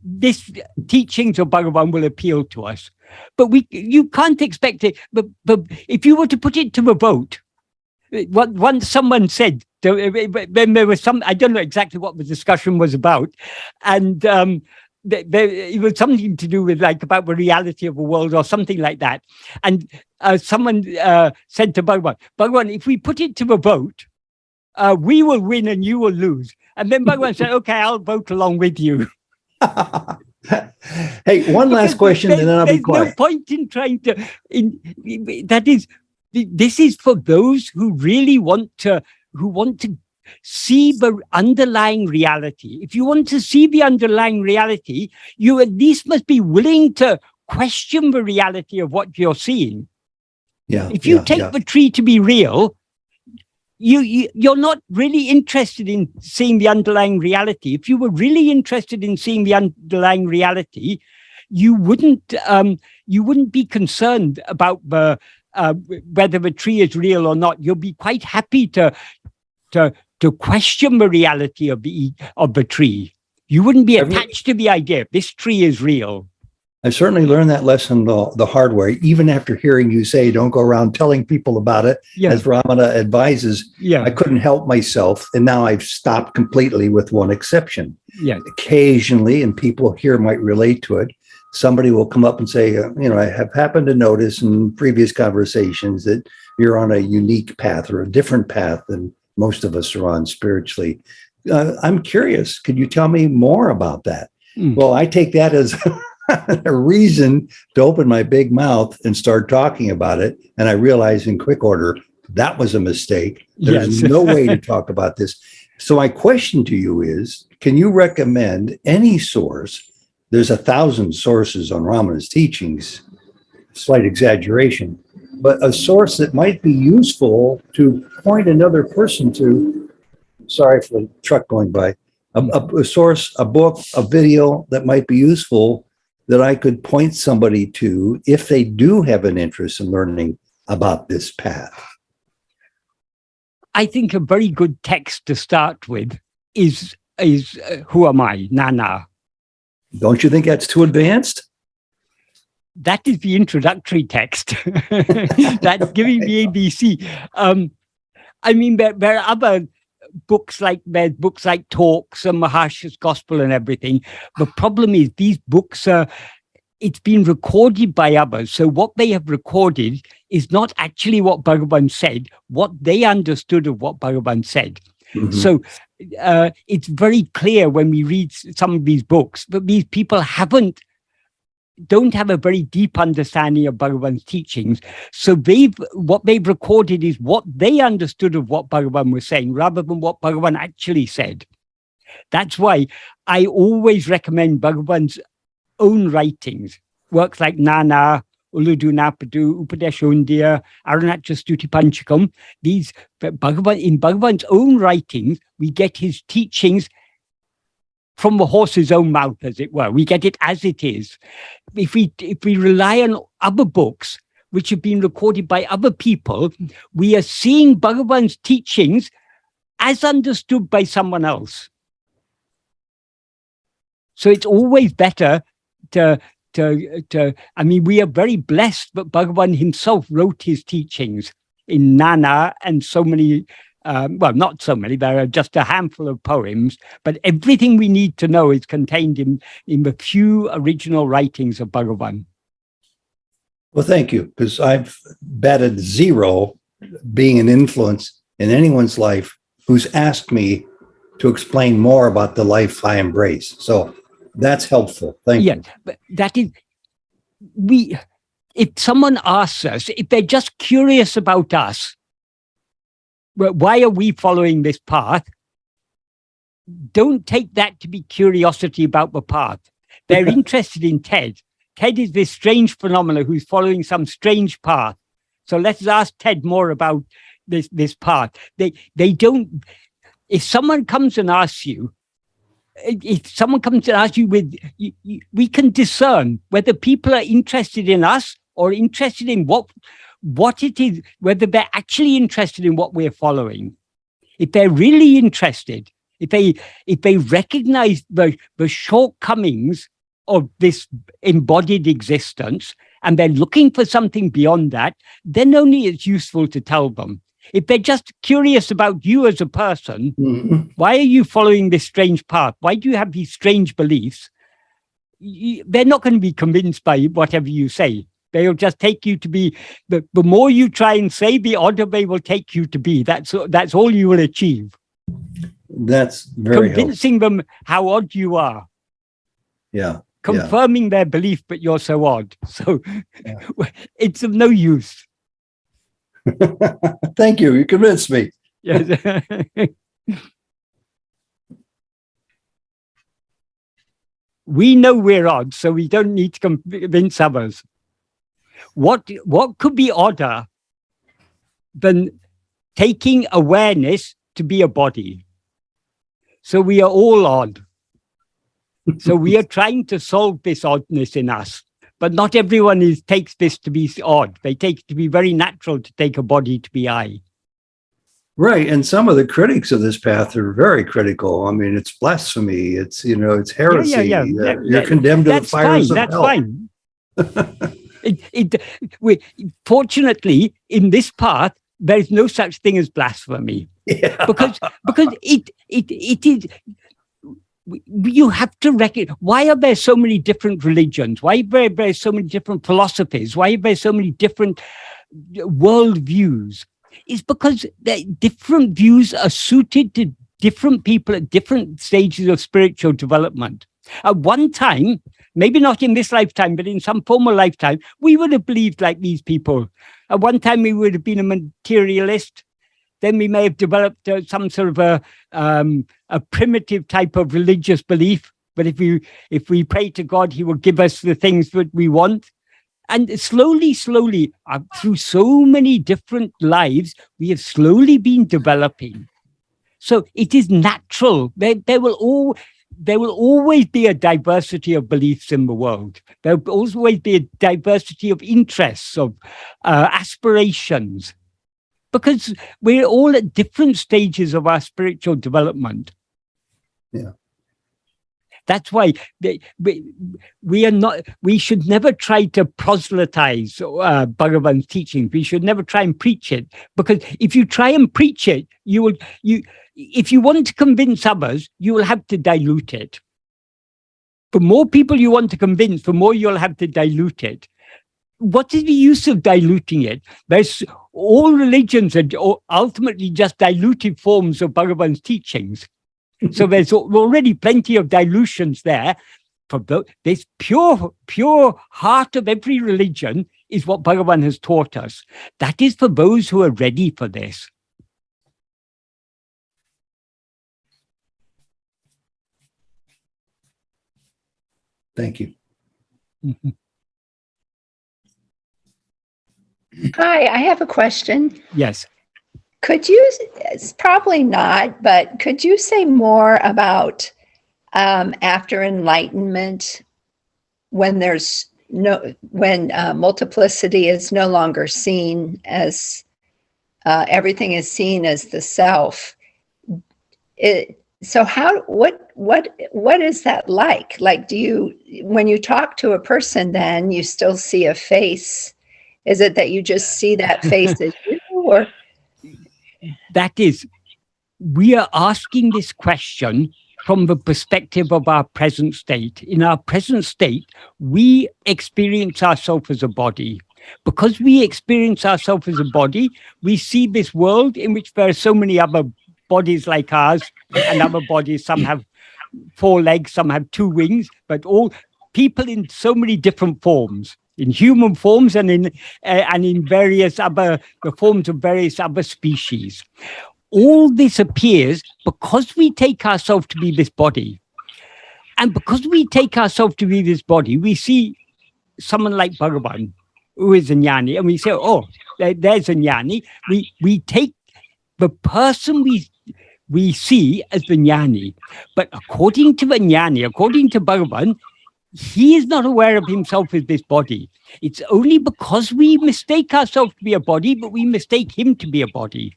this teachings of Bhagavan will appeal to us. But you can't expect it. But if you were to put it to a vote, once someone said, when there was I don't know exactly what the discussion was about, and it was something to do with about the reality of the world or something like that. And someone said to Bhagavan, if we put it to a vote, we will win and you will lose. And then Bhagavan said, "Okay, I'll vote along with you." Hey, one last question, and then I'll be quiet. There's no point in trying to. This is for those who really want to see the underlying reality. If you want to see the underlying reality, you at least must be willing to question the reality of what you're seeing. Yeah. If you take the tree to be real, you're not really interested in seeing the underlying reality. If you were really interested in seeing the underlying reality, you wouldn't be concerned about whether the tree is real or not. You'll be quite happy to question the reality of the tree. You wouldn't be attached to the idea this tree is real. I certainly learned that lesson the hard way, even after hearing you say, don't go around telling people about it, as Ramana advises. I couldn't help myself. And now I've stopped completely with one exception. Occasionally, and people here might relate to it, somebody will come up and say, I have happened to notice in previous conversations that you're on a unique path or a different path than most of us are on spiritually. I'm curious. Could you tell me more about that? Well, I take that as a reason to open my big mouth and start talking about it. And I realized in quick order, that was a mistake. There's no way to talk about this. So my question to you is, can you recommend any source? There's 1,000 sources on Ramana's teachings, slight exaggeration. but a source that might be useful to point another person to. Sorry for the truck going by. A source, a book, a video that might be useful that I could point somebody to if they do have an interest in learning about this path. I think a very good text to start with is Who Am I? Nāṉ Ār. Don't you think that's too advanced? That is the introductory text. That's giving the ABC. I mean, there are other books like Talks and Maharsha's Gospel and everything. The problem is these books it's been recorded by others. So what they have recorded is not actually what Bhagavan said, what they understood of what Bhagavan said. Mm-hmm. So it's very clear when we read some of these books that these people don't have a very deep understanding of Bhagavan's teachings. So what they've recorded is what they understood of what Bhagavan was saying, rather than what Bhagavan actually said. That's why I always recommend Bhagavan's own writings, works like Nāṉ Ār, Uludu Napadu, Upadeshundya, Arunachal Stuti Panchakam. These in Bhagavan's own writings, we get his teachings from the horse's own mouth, as it were. We get it as it is. If we rely on other books which have been recorded by other people, we are seeing Bhagavan's teachings as understood by someone else. So it's always better I mean, we are very blessed that Bhagavan himself wrote his teachings in Nāṉ Ār and so many, well, not so many, there are just a handful of poems, but everything we need to know is contained in the few original writings of Bhagavan. Well, thank you, because I've batted zero being an influence in anyone's life who's asked me to explain more about the life I embrace. So that's helpful. Thank you. But that is, if someone asks us, if they're just curious about us, why are we following this path? Don't take that to be curiosity about the path. They're interested in Ted. Ted is this strange phenomenon who's following some strange path. So let's ask Ted more about this path. They don't, if someone comes and asks you, we can discern whether people are interested in us or interested in what it is, whether they're actually interested in what we're following. If they're really interested, if they recognize the shortcomings of this embodied existence and they're looking for something beyond that, then only it's useful to tell them. If they're just curious about you as a person, mm-hmm. Why are you following this strange path? Why do you have these strange beliefs? They're not going to be convinced by whatever you say. They'll just take you to be, the more you try and say, the odder they will take you to be. That's all you will achieve. That's very convincing helpful. Them how odd you are. Yeah. Confirming their belief, but you're so odd. So it's of no use. Thank you. You convinced me. Yes. We know we're odd, so we don't need to convince others. What could be odder than taking awareness to be a body? So we are all odd. So we are trying to solve this oddness in us. But not everyone takes this to be odd. They take it to be very natural to take a body to be I. Right. And some of the critics of this path are very critical. I mean, it's blasphemy. It's, it's heresy. Yeah. You're condemned to the fires of hell. That's fine. Fortunately, in this path, there is no such thing as blasphemy. Yeah. Because it is... You have to recognize, why are there so many different religions? Why are there so many different philosophies? Why are there so many different worldviews? It's because different views are suited to different people at different stages of spiritual development. At one time, maybe not in this lifetime, but in some former lifetime, we would have believed like these people. At one time, we would have been a materialist. Then we may have developed some sort of a primitive type of religious belief. But if we pray to God, he will give us the things that we want. And slowly, through so many different lives, we have slowly been developing. So it is natural. There will always be a diversity of beliefs in the world. There will always be a diversity of interests, of aspirations, because we're all at different stages of our spiritual development. Yeah. That's why we should never try to proselytize Bhagavan's teachings. We should never try and preach it, because if you try and preach it, if you want to convince others, you will have to dilute it. The more people you want to convince, the more you'll have to dilute it. What is the use of diluting it? All religions are ultimately just diluted forms of Bhagavan's teachings. So there's already plenty of dilutions there. This pure heart of every religion is what Bhagavan has taught us. That is for those who are ready for this. Thank you. Hi, I have a question. Yes. Could you, it's probably not, but could you say more about after enlightenment, when multiplicity is no longer seen as everything is seen as the self? What is that like? Like, when you talk to a person, then you still see a face? Is it that you just see that face as you, or? That is, we are asking this question from the perspective of our present state. In our present state, we experience ourselves as a body. Because we experience ourselves as a body, we see this world in which there are so many other bodies like ours, and other bodies, some have 4 legs, some have 2 wings, but all people in so many different forms, in human forms and in various other, the forms of various other species. All this appears because we take ourselves to be this body. And because we take ourselves to be this body, we see someone like Bhagavan, who is a Jnani, and we say, oh, there's a Jnani. We take the person we see as the Jnani. But according to the Jnani, according to Bhagavan, he is not aware of himself as this body. It's only because we mistake ourselves to be a body, but we mistake him to be a body.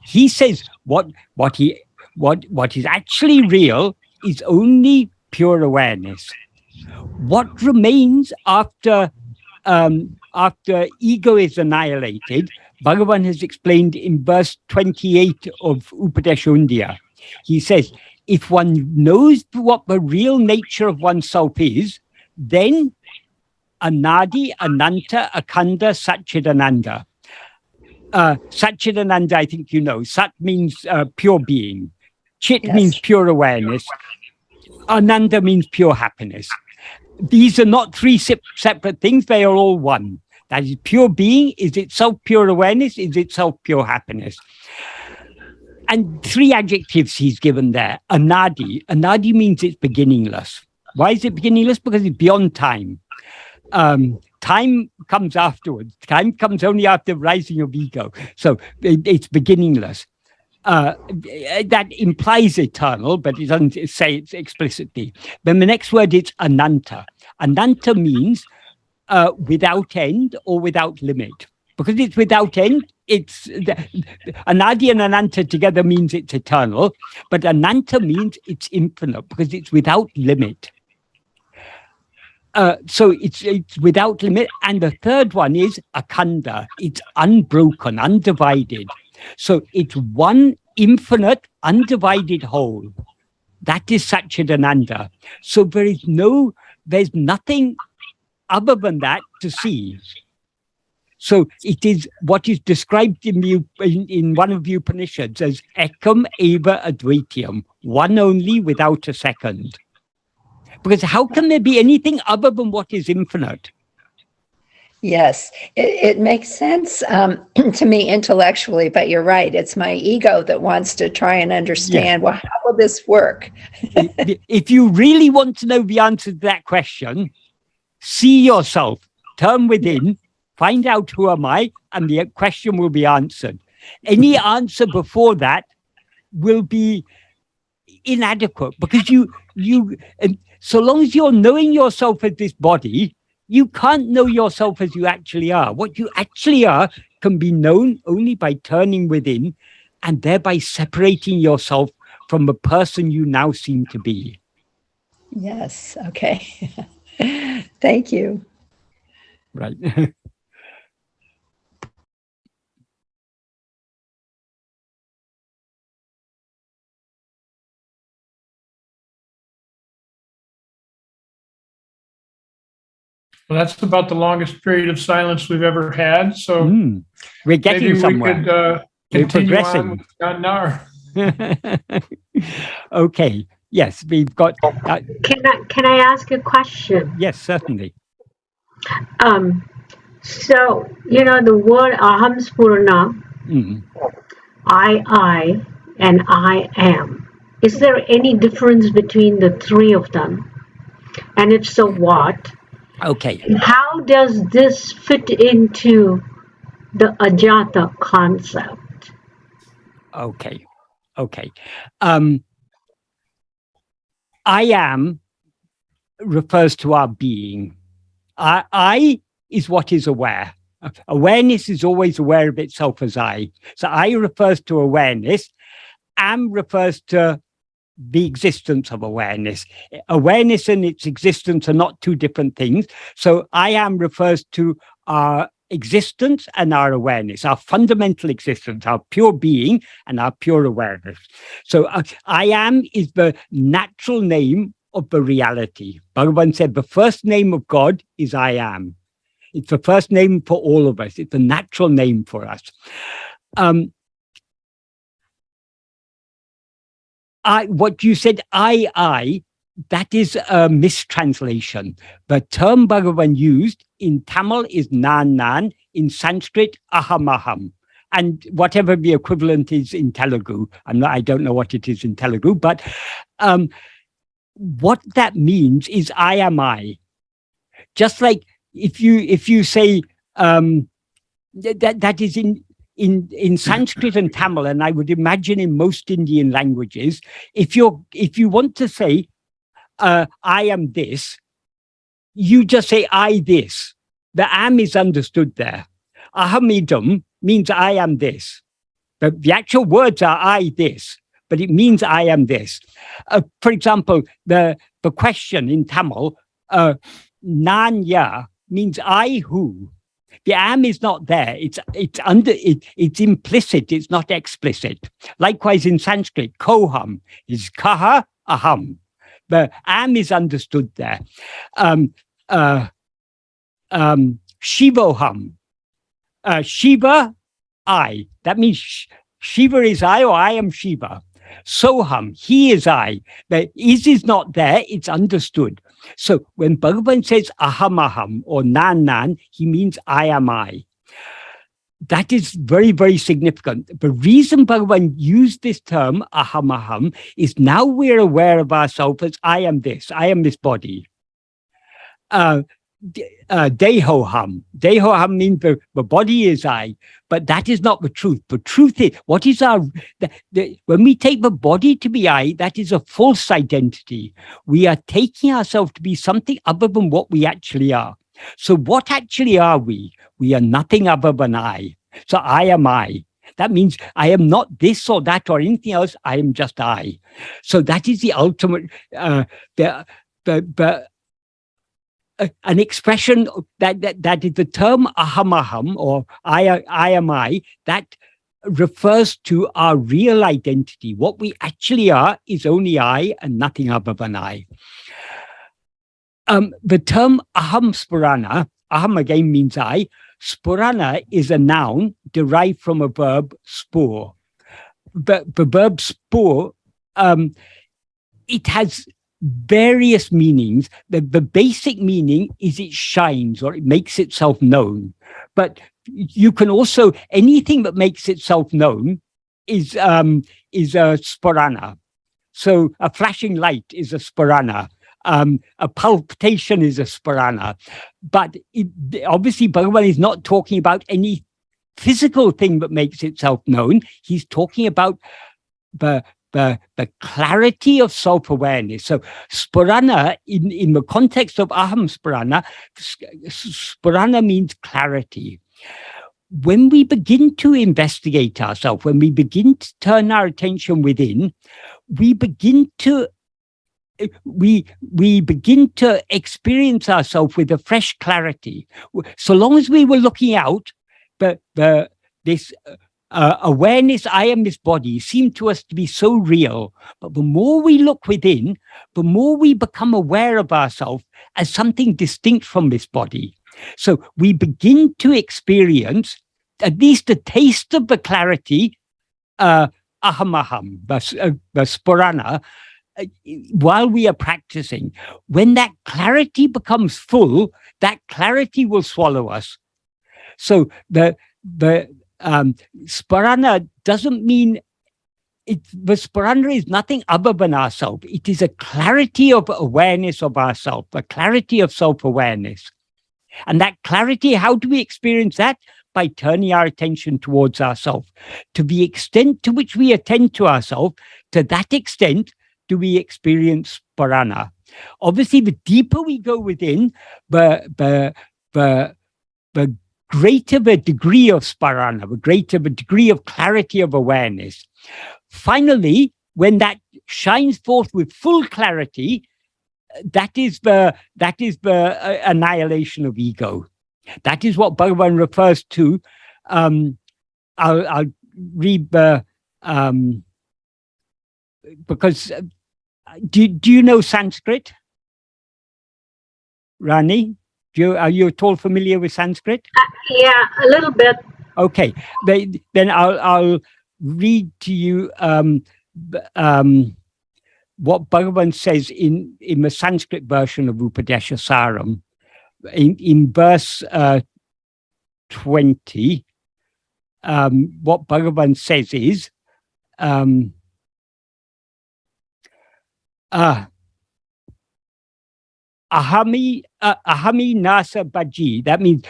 He says what is actually real is only pure awareness. What remains after ego is annihilated, Bhagavan has explained in verse 28 of Upadesha. He says, if one knows what the real nature of oneself is, then Anadi, Ananta, Akhanda, Satchidananda. Satchidananda, I think you know. Sat means pure being. Chit means pure awareness. Ananda means pure happiness. These are not 3 separate things. They are all one. That is, pure being is itself pure awareness, is itself pure happiness. And 3 adjectives he's given there. Anadi. Anadi means it's beginningless. Why is it beginningless? Because it's beyond time. Time comes afterwards. Time comes only after rising of ego. So it's beginningless. That implies eternal, but it doesn't say it explicitly. Then the next word is Ananta. Ananta means without end or without limit. Because it's without end, it's Anadi and Ananta together means it's eternal, but Ananta means it's infinite because it's without limit. So it's without limit. And the third one is Akhanda. It's unbroken, undivided. So it's one infinite, undivided whole. That is Satchidananda. So there's nothing other than that to see. So it is what is described in one of the Upanishads as ekam eva advaitiyam, one only without a second. Because how can there be anything other than what is infinite? Yes, it makes sense to me intellectually, but you're right. It's my ego that wants to try and understand, well, how will this work? If you really want to know the answer to that question, see yourself turn within, find out who am I, and the question will be answered. Any answer before that will be inadequate, because and so long as you're knowing yourself as this body, you can't know yourself as you actually are. What you actually are can be known only by turning within and thereby separating yourself from the person you now seem to be. Yes. Okay. Thank you. Right. Well, that's about the longest period of silence we've ever had. So We're getting maybe somewhere. we could continue on with Nāṉ Ār. Okay. Yes, we've got. Can I ask a question? Yes, certainly. So the word Ahamsphurana, I, and I am. Is there any difference between the three of them? And if so, what? Okay. How does this fit into the ajata concept? Okay. I am refers to our being. I is what is aware. Awareness is always aware of itself as I. So I refers to awareness. Am refers to the existence of awareness. Awareness and its existence are not two different things. So I am refers to our existence and our awareness, our fundamental existence, our pure being and our pure awareness. So I am is the natural name of the reality. Bhagavan said the first name of God is I am. It's the first name for all of us. It's a natural name for us. What you said, I, that is a mistranslation. The term Bhagavan used in Tamil is Nāṉ, in Sanskrit, Aham. And whatever the equivalent is in Telugu, I don't know what it is in Telugu, but what that means is I am I. Just like if you say that is in Sanskrit and Tamil, and I would imagine in most Indian languages, if you want to say I am this, you just say I this. The am is understood there. Ahamidam means I am this. The actual words are I this, but it means I am this. For example, the question in Tamil, Nāṉ Ār means I who. The am is not there. It's implicit. It's not explicit. Likewise in Sanskrit, koham is kaha aham. The am is understood there. Shivoham, Shiva, I. That means Shiva is I, or I am Shiva. Soham, he is I. The is not there. It's understood. So when Bhagavan says aham or Nāṉ, he means I am I. That is very, very significant. The reason Bhagavan used this term aham is now we're aware of ourselves as I am this body. Dehoham means the body is I, but that is not the truth. The truth is, what is when we take the body to be I, that is a false identity. We are taking ourselves to be something other than what we actually are. So what actually are we? We are nothing other than I. So I am I. That means I am not this or that or anything else. I am just I. So that is the ultimate, an expression that is the term aham or I am I, that refers to our real identity. What we actually are is only I and nothing other than I. The term Ahamsphurana, aham again means I. Spurana is a noun derived from a verb spur. The verb spur, it has various meanings. The basic meaning is it shines or it makes itself known. But you can also, anything that makes itself known is a spurana. So a flashing light is a spurana. a palpitation is a spurana. But obviously, Bhagavan is not talking about any physical thing that makes itself known. He's talking about the clarity of self-awareness. So spurana, in the context of Ahamsphurana, spurana means clarity. When we begin to investigate ourselves, when we begin to turn our attention within, we begin to experience ourselves with a fresh clarity. So long as we were looking out, this awareness, I am this body, seemed to us to be so real. But the more we look within, the more we become aware of ourselves as something distinct from this body. So we begin to experience at least a taste of the clarity, aham, the spurana, while we are practicing. When that clarity becomes full, that clarity will swallow us. So the spurana doesn't mean the spurana is nothing other than ourself. It is a clarity of awareness of ourself, a clarity of self-awareness. And that clarity, how do we experience that? By turning our attention towards ourselves. To the extent to which we attend to ourselves, to that extent do we experience spurana. Obviously, the deeper we go within, the greater the degree of spurana, the greater the degree of clarity of awareness. Finally, when that shines forth with full clarity, that is the annihilation of ego. That is what Bhagavan refers to. I'll read the because do you know Sanskrit, Rani? Are you at all familiar with Sanskrit? Yeah, a little bit. Okay, then I'll read to you what Bhagavan says in the Sanskrit version of Upadesha Saram. In verse 20, what Bhagavan says is, ahami nasa bhaji. That means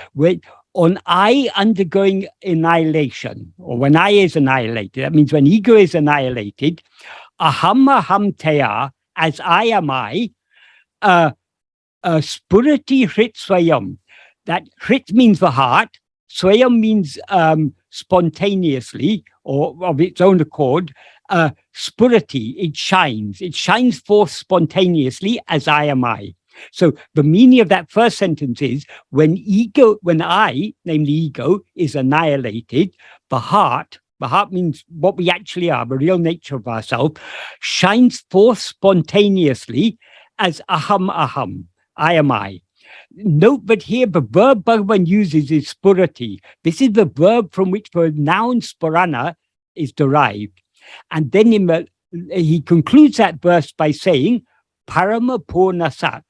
on I undergoing annihilation, or when I is annihilated, that means when ego is annihilated, aham taya, as I am I, spurati hrit swayam. That hrit means the heart, swayam means spontaneously or of its own accord. Spurati, it shines forth spontaneously as I am I. So the meaning of that first sentence is when I, namely ego, is annihilated, the heart means what we actually are, the real nature of ourselves, shines forth spontaneously as aham, I am I. Note that here the verb Bhagavan uses is spurati. This is the verb from which the noun spurana is derived. And then he concludes that verse by saying, Parama Purna Sat.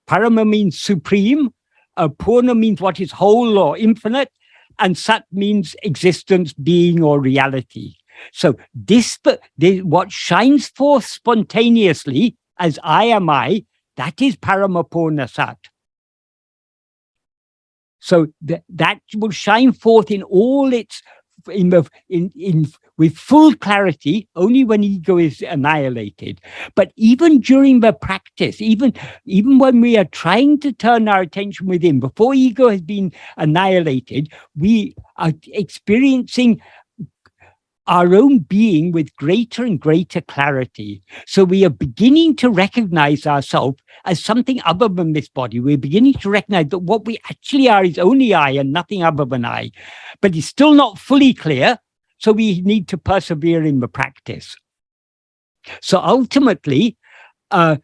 Parama means supreme, Purna means what is whole or infinite, and Sat means existence, being, or reality. So this what shines forth spontaneously as I am I, that is Parama Purna Sat. So that will shine forth in all its with full clarity only when ego is annihilated. But even during the practice, even when we are trying to turn our attention within, before ego has been annihilated, we are experiencing our own being with greater and greater clarity. So we are beginning to recognize ourselves as something other than this body. We're beginning to recognize that what we actually are is only I and nothing other than I. But it's still not fully clear, so we need to persevere in the practice. So ultimately, spurana,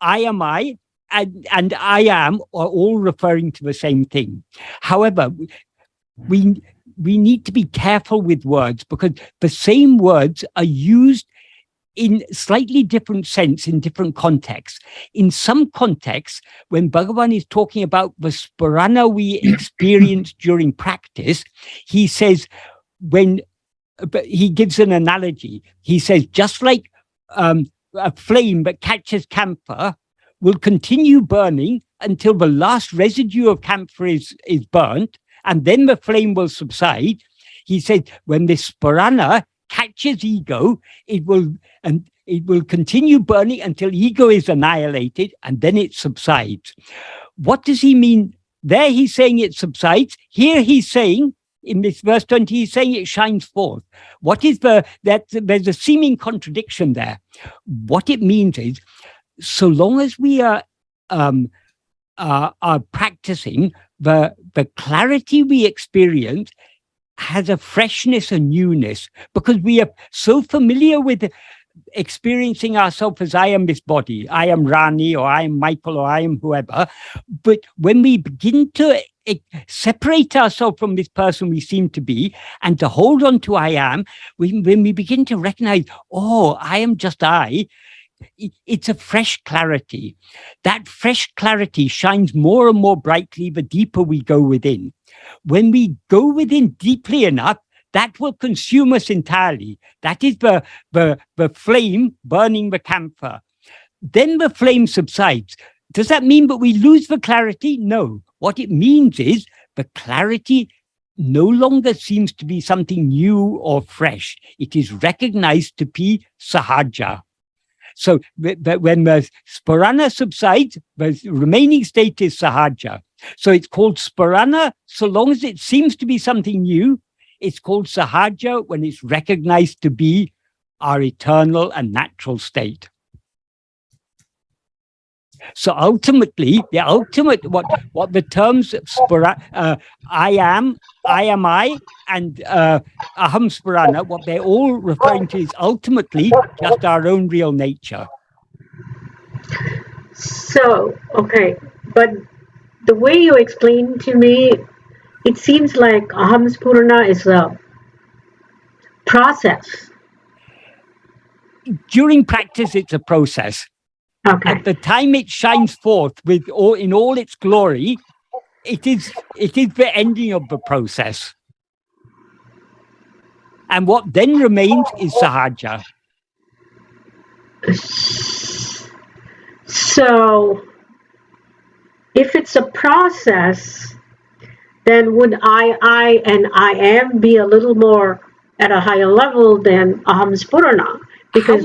I am I, and I am are all referring to the same thing. However, we need to be careful with words because the same words are used in slightly different sense in different contexts. In some contexts, when Bhagavan is talking about the spurana we experience during practice, he says, he gives an analogy. He says, just like a flame that catches camphor will continue burning until the last residue of camphor is burnt, and then the flame will subside. He said, when this Spurana catches ego, it will continue burning until ego is annihilated, and then it subsides. What does he mean? There he's saying it subsides. Here he's saying, in this verse 20, he's saying it shines forth. What is there's a seeming contradiction there. What it means is, so long as we are practicing, the clarity we experience has a freshness and newness, because we are so familiar with experiencing ourselves as I am this body, I am Rani, or I am Michael, or I am whoever. But when we begin to separate ourselves from this person we seem to be, and to hold on to I am, when we begin to recognize, oh, I am just I, it's a fresh clarity. That fresh clarity shines more and more brightly the deeper we go within. When we go within deeply enough, that will consume us entirely. That is the flame burning the camphor. Then the flame subsides. Does that mean that we lose the clarity? No. What it means is the clarity no longer seems to be something new or fresh. It is recognized to be Sahaja. So when the Spurana subsides, the remaining state is Sahaja. So it's called Spurana so long as it seems to be something new. It's called Sahaja when it's recognized to be our eternal and natural state. So ultimately, the ultimate, what the terms I am I, and Ahamsphurana, what they're all referring to is ultimately just our own real nature. So, okay, but the way you explained to me, it seems like Ahamsphurana is a process. During practice, it's a process. Okay. At the time it shines forth in all its glory, it is the ending of the process. And what then remains is Sahaja. So, if it's a process, then would I and I am be a little more at a higher level than Ahamsphurana? Because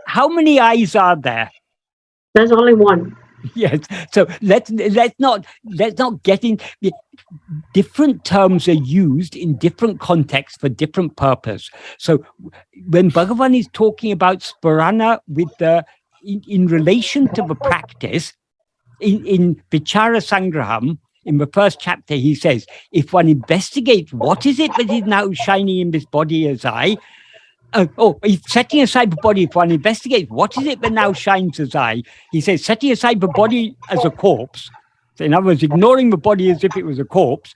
how many eyes are there? There's only one. Yes. So let's not get in. Different terms are used in different contexts for different purpose. So when Bhagavan is talking about Spurana with in relation to the practice, in Vichara Sangraham, in the first chapter, he says, if one investigates what is it that is now shining in this body as I, setting aside the body, if one investigates what is it that now shines as I, he says, setting aside the body as a corpse, so in other words, ignoring the body as if it was a corpse,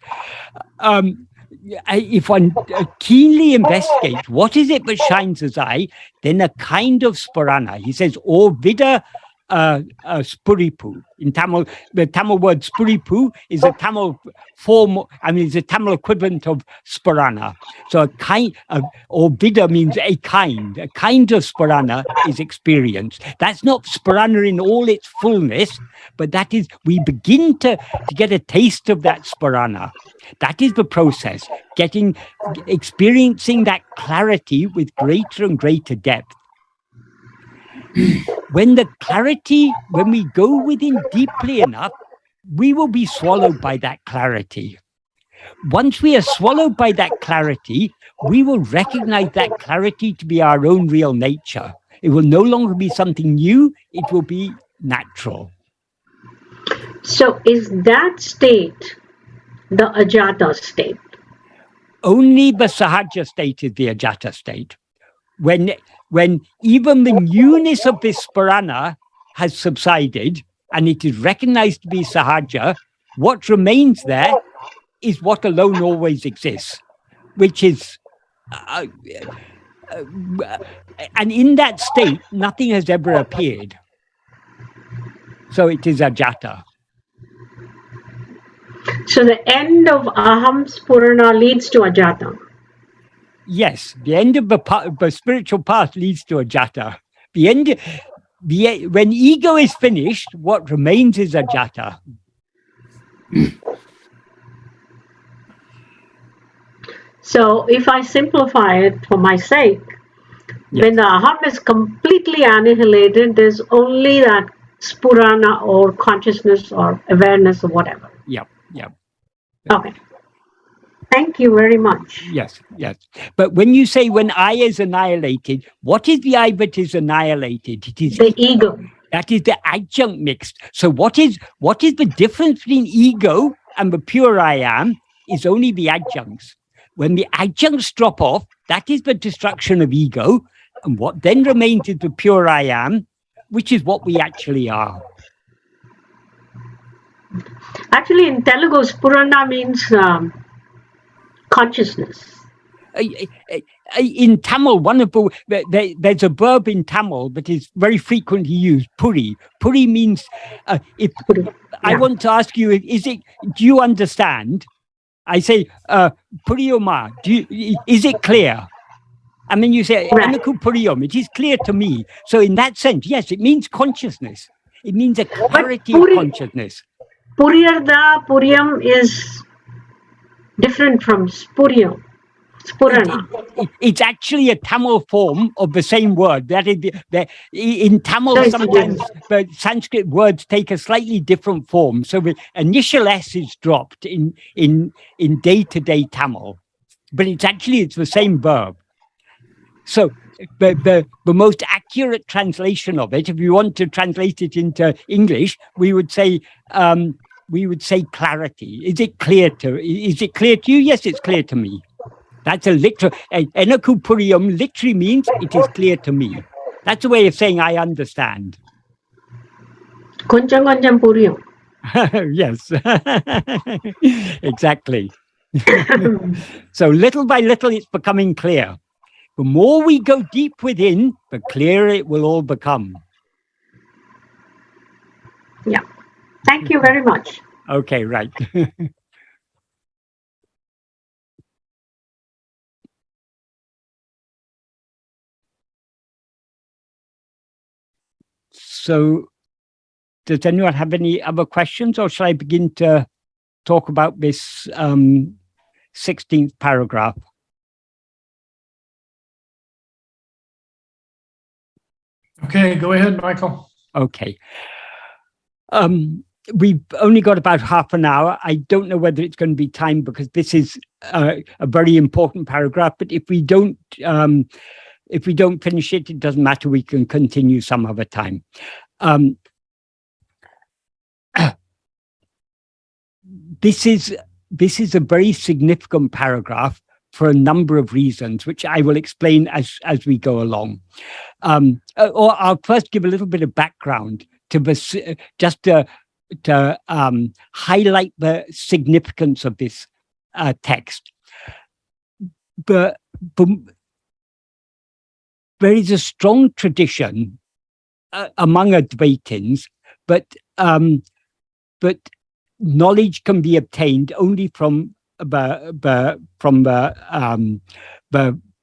if one keenly investigates what is it that shines as I, then a kind of Spurana, he says, or vida spuripu. In Tamil, the Tamil word spuripu is a Tamil form, is a Tamil equivalent of Spurana. So a kind of, or vida means a kind of Spurana is experienced. That's not Spurana in all its fullness, but that is, we begin to get a taste of that Spurana. That is the process, experiencing that clarity with greater and greater depth. When we go within deeply enough, we will be swallowed by that clarity. Once we are swallowed by that clarity, we will recognize that clarity to be our own real nature. It will no longer be something new, it will be natural. So is that state the ajata state? Only the Sahaja state is the ajata state. When even the newness of this Spurana has subsided and it is recognized to be Sahaja, what remains there is what alone always exists, which is, and in that state, nothing has ever appeared. So it is ajata. So the end of Ahamsphurana leads to ajata. Yes, the end of the spiritual path leads to ajata, When ego is finished, what remains is ajata. So if I simplify it for my sake, when the aham is completely annihilated, there's only that spurana or consciousness or awareness or whatever. Yep. Okay. Thank you very much. Yes. But when you say when I is annihilated, what is the I that is annihilated? It is The ego. That is the adjunct mixed. So what is the difference between ego and the pure I am is only the adjuncts. When the adjuncts drop off, that is the destruction of ego. And what then remains is the pure I am, which is what we actually are. Actually, in Telugu, spurana means consciousness. In Tamil, there's a verb in Tamil that is very frequently used, puri. Puri means, I want to ask you, do you understand? I say, puriyoma, is it clear? And then you say, anaku puriyom, it is clear to me. So in that sense, yes, it means consciousness. It means a clarity of consciousness. Puriyarda, puriyam is different from spuriyam. It's actually a Tamil form of the same word. That is, in Tamil, sometimes the Sanskrit words take a slightly different form. So the initial S is dropped in day-to-day Tamil, but it's the same verb. So the most accurate translation of it, if you want to translate it into English, we would say clarity. Is it clear to you? Yes, it's clear to me. That's a literal, enaku puriyam literally means it is clear to me. That's a way of saying I understand. Koncham koncham puriyam. Yes, exactly. So little by little, it's becoming clear. The more we go deep within, the clearer it will all become. Yeah. Thank you very much. Okay, right. So, does anyone have any other questions, or shall I begin to talk about this 16th paragraph? Okay, go ahead, Michael. Okay. We've only got about half an hour. I don't know whether it's going to be time because this is a very important paragraph. But if we don't finish it, it doesn't matter. We can continue some other time. This is a very significant paragraph for a number of reasons, which I will explain as we go along. Or I'll first give a little bit of background to just to highlight the significance of this text. But there is a strong tradition among Advaitins, but knowledge can be obtained only from the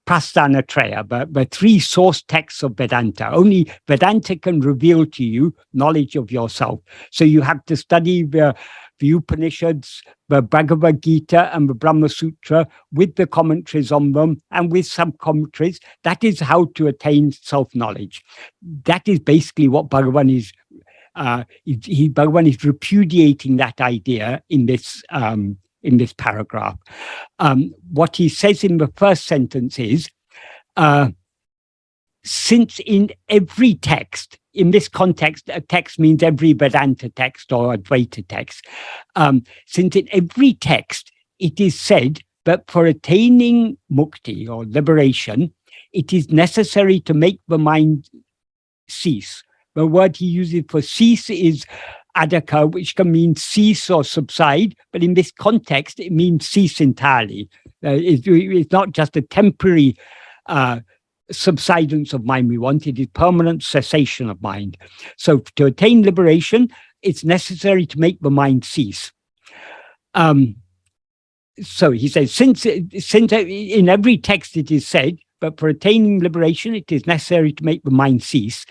Prasthanatraya, the three source texts of Vedanta. Only Vedanta can reveal to you knowledge of yourself. So you have to study the Upanishads, the Bhagavad Gita and the Brahma Sutra with the commentaries on them and with sub-commentaries. That is how to attain self-knowledge. That is basically what Bhagavan is. Bhagavan is repudiating that idea in this paragraph. What he says in the first sentence is, since in every text, in this context, a text means every Vedanta text or Advaita text, since in every text it is said that for attaining mukti or liberation, it is necessary to make the mind cease. The word he uses for cease is adaka, which can mean cease or subside, but in this context, it means cease entirely. It's not just a temporary subsidence of mind we want, it is permanent cessation of mind. So to attain liberation, it's necessary to make the mind cease. So he says, since in every text it is said, but for attaining liberation, it is necessary to make the mind cease.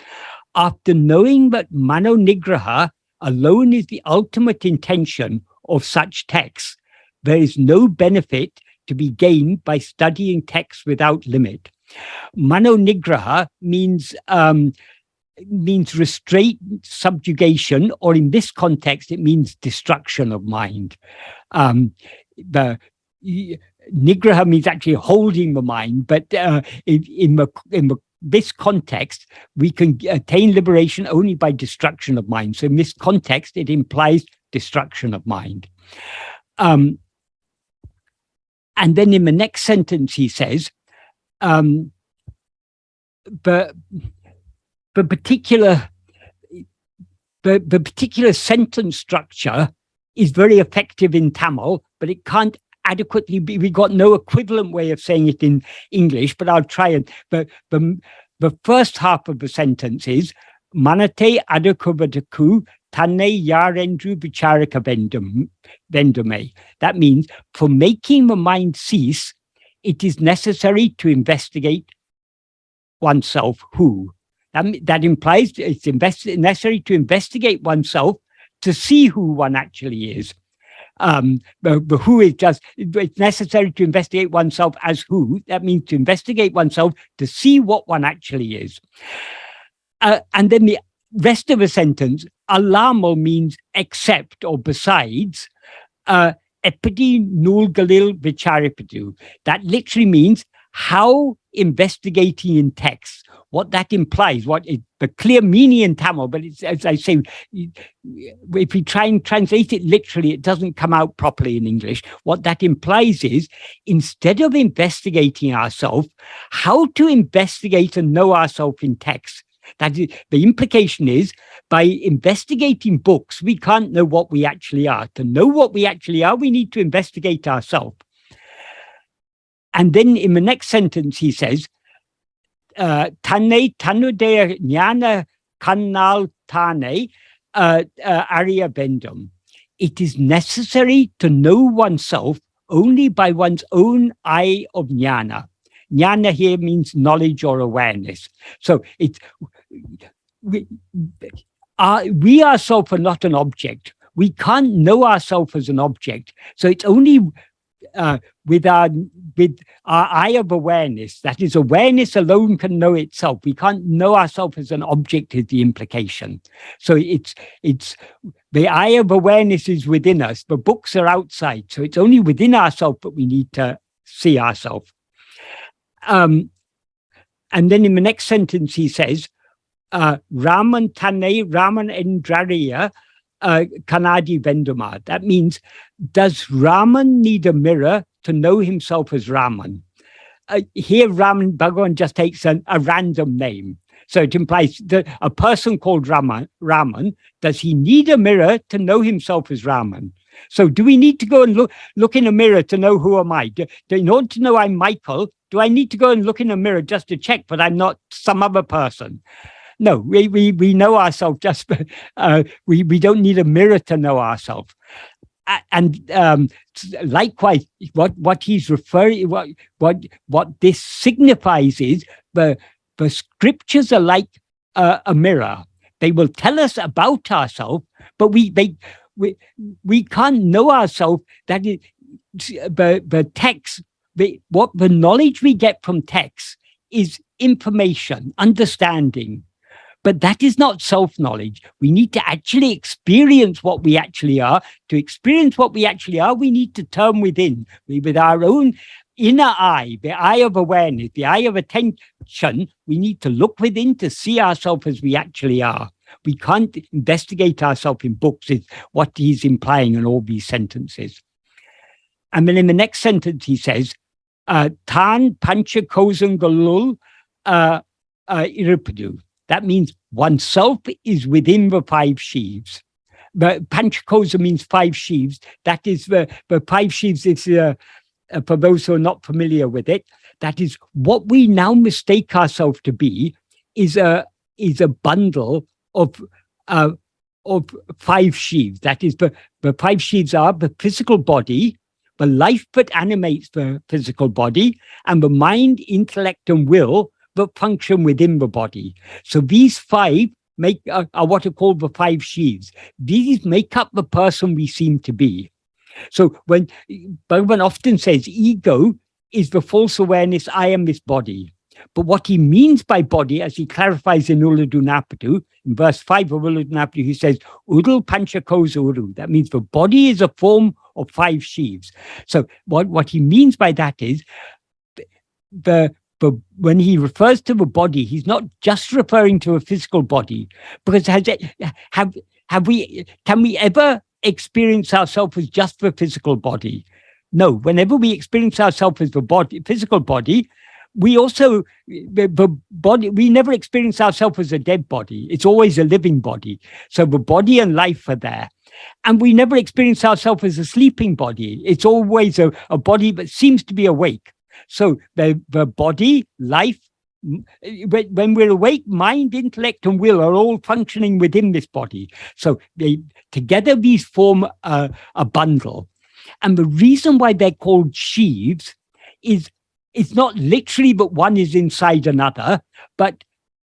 After knowing that mano-nigraha alone is the ultimate intention of such texts, there is no benefit to be gained by studying texts without limit. Mano-nigraha means restraint, subjugation, or in this context, it means destruction of mind. The nigraha means actually holding the mind, but in this context, we can attain liberation only by destruction of mind. So in this context, it implies destruction of mind. And then in the next sentence, he says, the particular sentence structure is very effective in Tamil, but it can't adequately be, we got no equivalent way of saying it in English, but I'll try it. But the first half of the sentence is, Manate adakuvadaku tane yarendru bicharaka vendume. That means, for making the mind cease, it is necessary to investigate oneself who. That implies it's necessary to investigate oneself to see who one actually is. The who is just, it's necessary to investigate oneself as who. That means to investigate oneself to see what one actually is. And then the rest of the sentence, alamo means except or besides, epidi nulgalil vicharipadu. That literally means how investigating in text, what that implies, what is the clear meaning in Tamil, but it's, as I say, if we try and translate it literally, it doesn't come out properly in English. What that implies is, instead of investigating ourselves, how to investigate and know ourselves in text. That is, the implication is, by investigating books, we can't know what we actually are. To know what we actually are, we need to investigate ourselves. And then in the next sentence, he says, Tane tanudea jnana kannal tane arya vendum. It is necessary to know oneself only by one's own eye of jnana. Jnana here means knowledge or awareness. So it's we ourselves are not an object. We can't know ourselves as an object. So it's only with our eye of awareness, that is, awareness alone can know itself. We can't know ourselves as an object is the implication. So it's the eye of awareness is within us. The books are outside. So it's only within ourselves that we need to see ourselves. And then in the next sentence, he says, Raman Tane, Raman Endrariya, Kanadi Venduma. That means, does Raman need a mirror to know himself as Raman? Here, Raman, Bhagavan just takes a random name. So it implies that a person called Raman, does he need a mirror to know himself as Raman? So do we need to go and look in a mirror to know who am I? In order to know I'm Michael, do I need to go and look in a mirror just to check that I'm not some other person? No, we know ourselves just, we don't need a mirror to know ourselves. And likewise, what he's referring, what this signifies is the scriptures are like a mirror. They will tell us about ourselves, but we can't know ourselves. That is, the text, what the knowledge we get from text is information, understanding. But that is not self-knowledge. We need to actually experience what we actually are. To experience what we actually are, we need to turn within, with our own inner eye, the eye of awareness, the eye of attention. We need to look within to see ourselves as we actually are. We can't investigate ourselves in books, is what he's implying in all these sentences. And then in the next sentence, he says, Tan pancha kozam galul irupadu. That means oneself is within the five sheaves. But panchakosa means five sheaves. That is the five sheaves is, for those who are not familiar with it, that is what we now mistake ourselves to be is a bundle of five sheaves. That is, the five sheaves are the physical body, the life that animates the physical body, and the mind, intellect, and will that function within the body. So these five are what are called the five sheaths. These make up the person we seem to be. So when Bhagavan often says ego is the false awareness, I am this body. But what he means by body, as he clarifies in Ulladu, in verse 5 of Ulladu, he says, Udal Panchakosa Uru. That means the body is a form of five sheaths. So what he means by that is, when he refers to the body, he's not just referring to a physical body, because can we ever experience ourselves as just the physical body? No. Whenever we experience ourselves as the physical body, we also the body. We never experience ourselves as a dead body. It's always a living body. So the body and life are there. And we never experience ourselves as a sleeping body. It's always a body that seems to be awake. So the body, life, when we're awake, mind, intellect, and will are all functioning within this body. So together these form a bundle. And the reason why they're called sheaths is it's not literally that one is inside another, but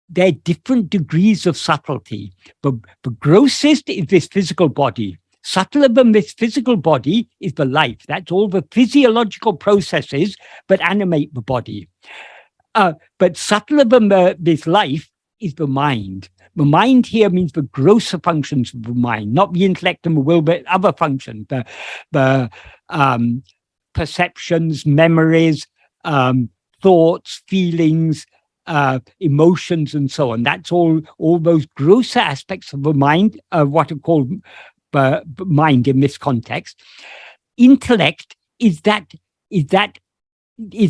they're different degrees of subtlety. The grossest is this physical body. Subtler than this physical body is the life. That's all the physiological processes that animate the body. But subtler than this life is the mind. The mind here means the grosser functions of the mind, not the intellect and the will, but other functions, the perceptions, memories, thoughts, feelings, emotions, and so on. That's all those grosser aspects of the mind, what are called mind in this context. Intellect is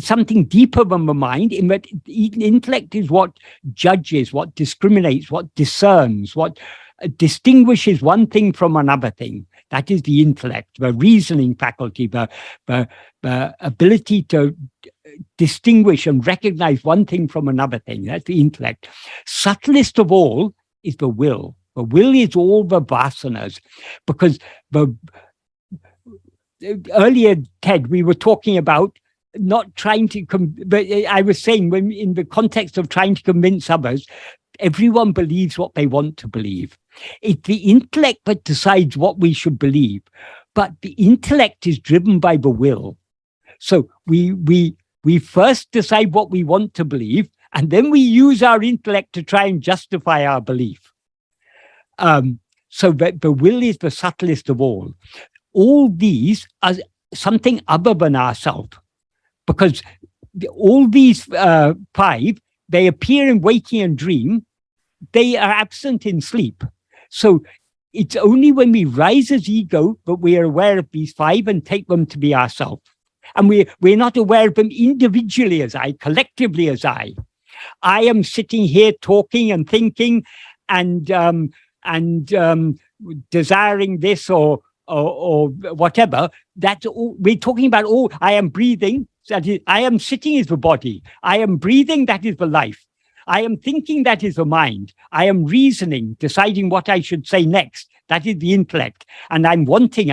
something deeper than the mind, in that intellect is what judges, what discriminates, what discerns, what distinguishes one thing from another thing. That is the intellect, the reasoning faculty, the ability to distinguish and recognize one thing from another thing. That's the intellect. Subtlest of all is the will. The will is all the vasanas, because earlier, Ted, we were talking about not trying to, but I was saying, when in the context of trying to convince others, everyone believes what they want to believe. It's the intellect that decides what we should believe, but the intellect is driven by the will. So we first decide what we want to believe, and then we use our intellect to try and justify our belief. So that the will is the subtlest of all. All these are something other than ourselves, because all these five, they appear in waking and dream. They are absent in sleep. So it's only when we rise as ego that we are aware of these five and take them to be ourselves. And we're not aware of them individually as I, collectively as I. I am sitting here talking and thinking and desiring this or whatever. That's all we're talking about. All I am breathing. That is, I am sitting is the body. I am breathing. That is the life. I am thinking. That is the mind. I am reasoning, deciding what I should say next. That is the intellect. And I'm wanting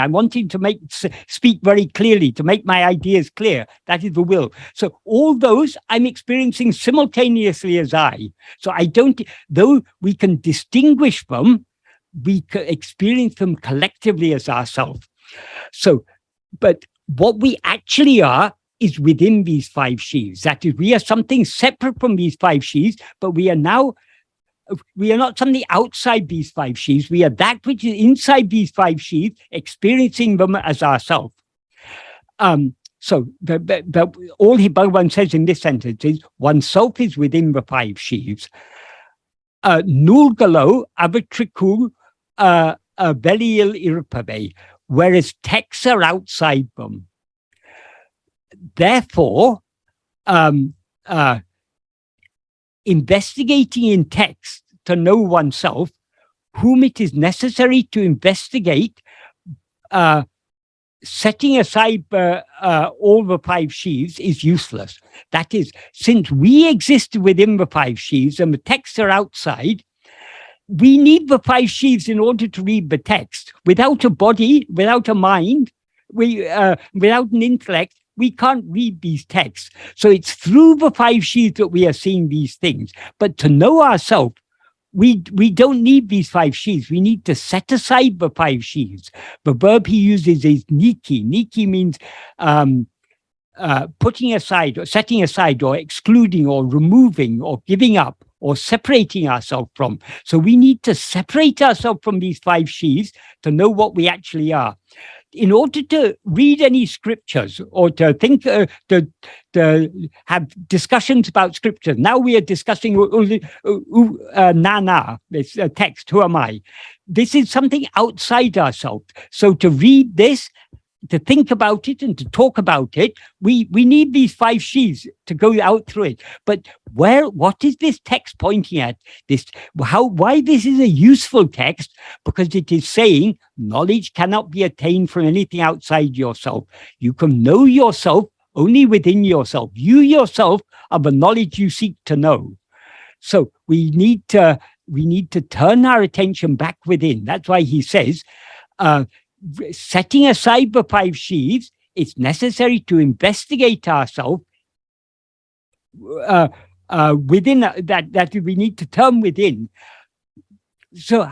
to speak very clearly, to make my ideas clear. That is the will. So all those I'm experiencing simultaneously as I. So I don't, though we can distinguish them, we experience them collectively as ourselves. So, but what we actually are is within these five sheaths. That is, we are something separate from these five sheaths, but we are not something outside these five sheaths. We are that which is inside these five sheaths, experiencing them as ourselves. So all Bhagavan says in this sentence is, oneself is within the five sheaths. Nulgalo avatrikul velil irpave, whereas texts are outside them. Therefore, investigating in text to know oneself, whom it is necessary to investigate, setting aside all the five sheaths is useless. That is, since we exist within the five sheaths and the texts are outside, we need the five sheaths in order to read the text. Without a body, without a mind, without an intellect, we can't read these texts. So it's through the 5 sheaths that we are seeing these things. But to know ourselves, we don't need these 5 sheaths. We need to set aside the 5 sheaths. The verb he uses is niki. Niki means putting aside, or setting aside, or excluding, or removing, or giving up, or separating ourselves from. So we need to separate ourselves from these 5 sheaths to know what we actually are. In order to read any scriptures or to think, to have discussions about scriptures, now we are discussing Nāṉ Ār, this text, who am I? This is something outside ourselves. So to read this, to think about it and to talk about it, we need these 5 sheaths to go out through it. But what is this text pointing at? Why this is a useful text? Because it is saying knowledge cannot be attained from anything outside yourself. You can know yourself only within yourself. You yourself are the knowledge you seek to know. So we need to turn our attention back within. That's why he says, setting aside the 5 sheaths, it's necessary to investigate ourselves within that we need to turn within. So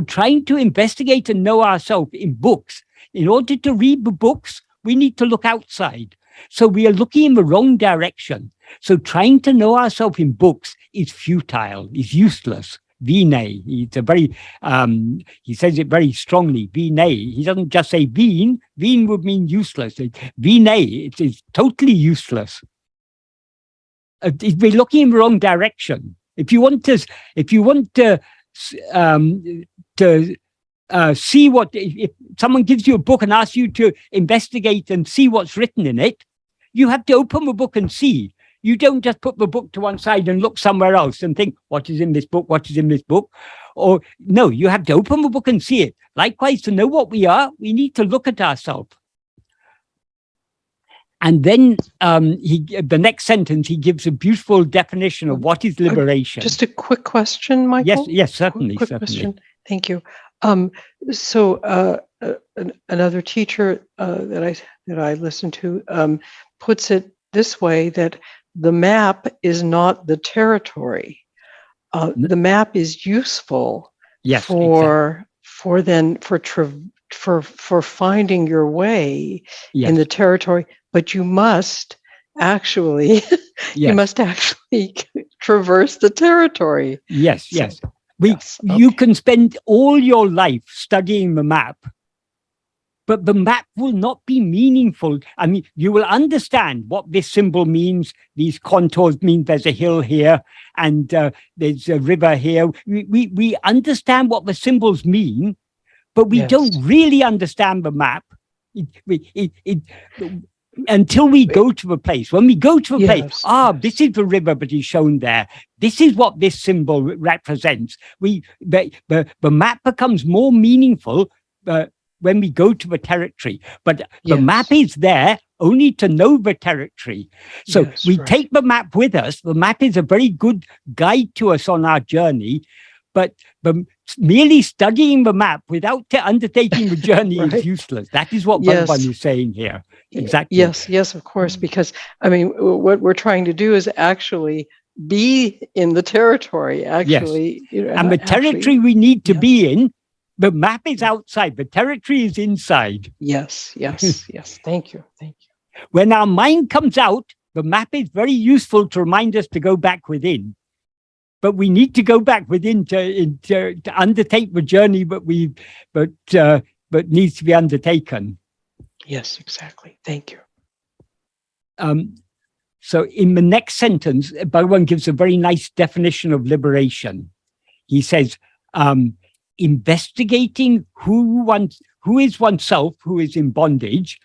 trying to investigate and know ourselves in books, in order to read the books, we need to look outside. So we are looking in the wrong direction. So trying to know ourselves in books is futile, is useless. Vinay, it's a very, he says it very strongly, Vinay. He doesn't just say Veen. Veen would mean useless. Vinay, it's totally useless. We're looking in the wrong direction. If you want to see what, if someone gives you a book and asks you to investigate and see what's written in it, you have to open the book and see. You don't just put the book to one side and look somewhere else and think, what is in this book? What is in this book? Or no, you have to open the book and see it. Likewise, to know what we are, we need to look at ourselves. And then the next sentence, he gives a beautiful definition of what is liberation. Just a quick question, Michael. Yes, certainly. Quick question. Thank you. So another teacher that I listened to puts it this way, that the map is not the territory. The map is useful for finding your way in the territory, but you must actually traverse the territory. Yes. You can spend all your life studying the map, but the map will not be meaningful. I mean, you will understand what this symbol means. These contours mean there's a hill here and there's a river here. We understand what the symbols mean, but we don't really understand the map until we go to the place. When we go to the place, this is the river that is shown there. This is what this symbol represents. The map becomes more meaningful when we go to the territory, but the map is there only to know the territory. So we take the map with us. The map is a very good guide to us on our journey, but merely studying the map without undertaking the journey is useless. That is what Bhagavan is saying here. Exactly. Yes, of course, because I mean, what we're trying to do is actually be in the territory, actually. And the territory we need to be in, the map is outside, the territory is inside. Yes. Thank you. When our mind comes out, the map is very useful to remind us to go back within. But we need to go back within to undertake the journey but needs to be undertaken. Yes, exactly. Thank you. So in the next sentence, Bhagavan gives a very nice definition of liberation. He says, investigating who is oneself, who is in bondage,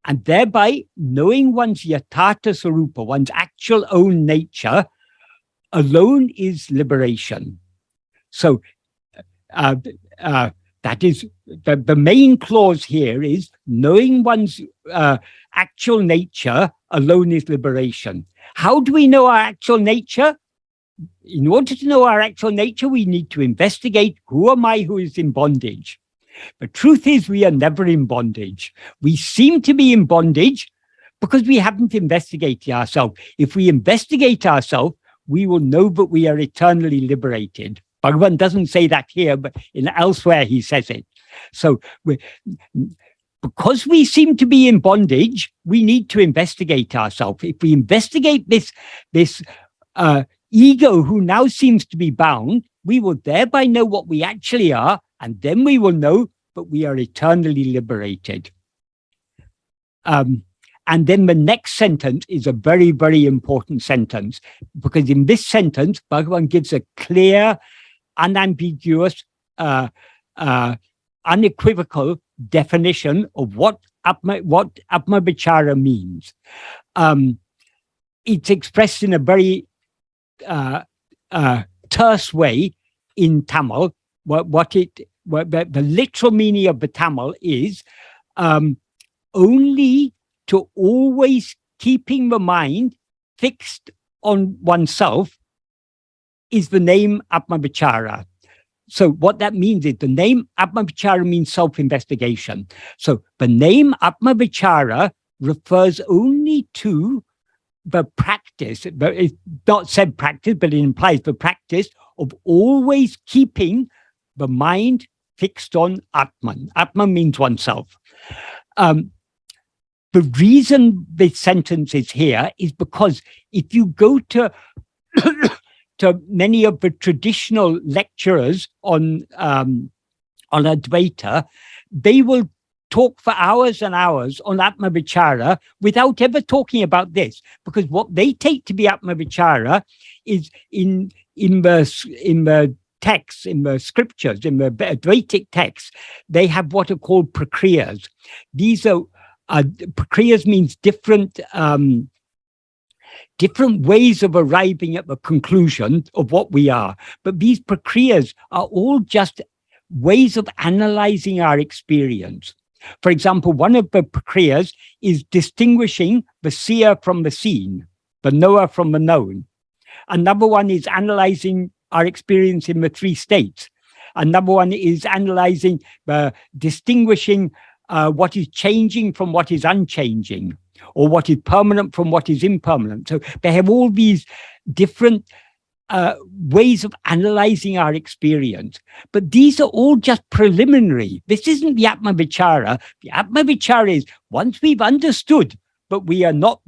and thereby knowing one's yathartha sarupa, one's actual own nature, alone is liberation. So that is the main clause here is knowing one's actual nature alone is liberation. How do we know our actual nature? In order to know our actual nature, we need to investigate who am I who is in bondage. But truth is, we are never in bondage. We seem to be in bondage because we haven't investigated ourselves. If we investigate ourselves, we will know that we are eternally liberated. Bhagavan doesn't say that here, but elsewhere he says it. So because we seem to be in bondage, we need to investigate ourselves. If we investigate this ego who now seems to be bound, we will thereby know what we actually are, and then we will know that we are eternally liberated. And then the next sentence is a very, very important sentence, because in this sentence, Bhagavan gives a clear, unambiguous, unequivocal definition of what Atma-vichara means. It's expressed in a very terse way in Tamil. The literal meaning of the Tamil is only to always keeping the mind fixed on oneself is the name Atma-vichara. So what that means is the name Atma-vichara means self-investigation. So the name Atma-vichara refers only to the practice, but it's not said practice, but it implies the practice of always keeping the mind fixed on Atman. Atman means oneself. The reason this sentence is here is because if you go to to many of the traditional lecturers on Advaita, they will talk for hours and hours on Atma-vichara without ever talking about this, because what they take to be Atma-vichara is in the texts, in the scriptures, in the Advaitic texts, they have what are called prakriyas. These are prakriyas means different ways of arriving at the conclusion of what we are. But these prakriyas are all just ways of analyzing our experience. For example, one of the prakriyas is distinguishing the seer from the seen, the knower from the known. Another one is analyzing our experience in the three states. Another one is analyzing, distinguishing what is changing from what is unchanging, or what is permanent from what is impermanent. So they have all these different ways of analyzing our experience. But these are all just preliminary. This isn't the Atma-vichara. The Atma-vichara is once we've understood, but we are not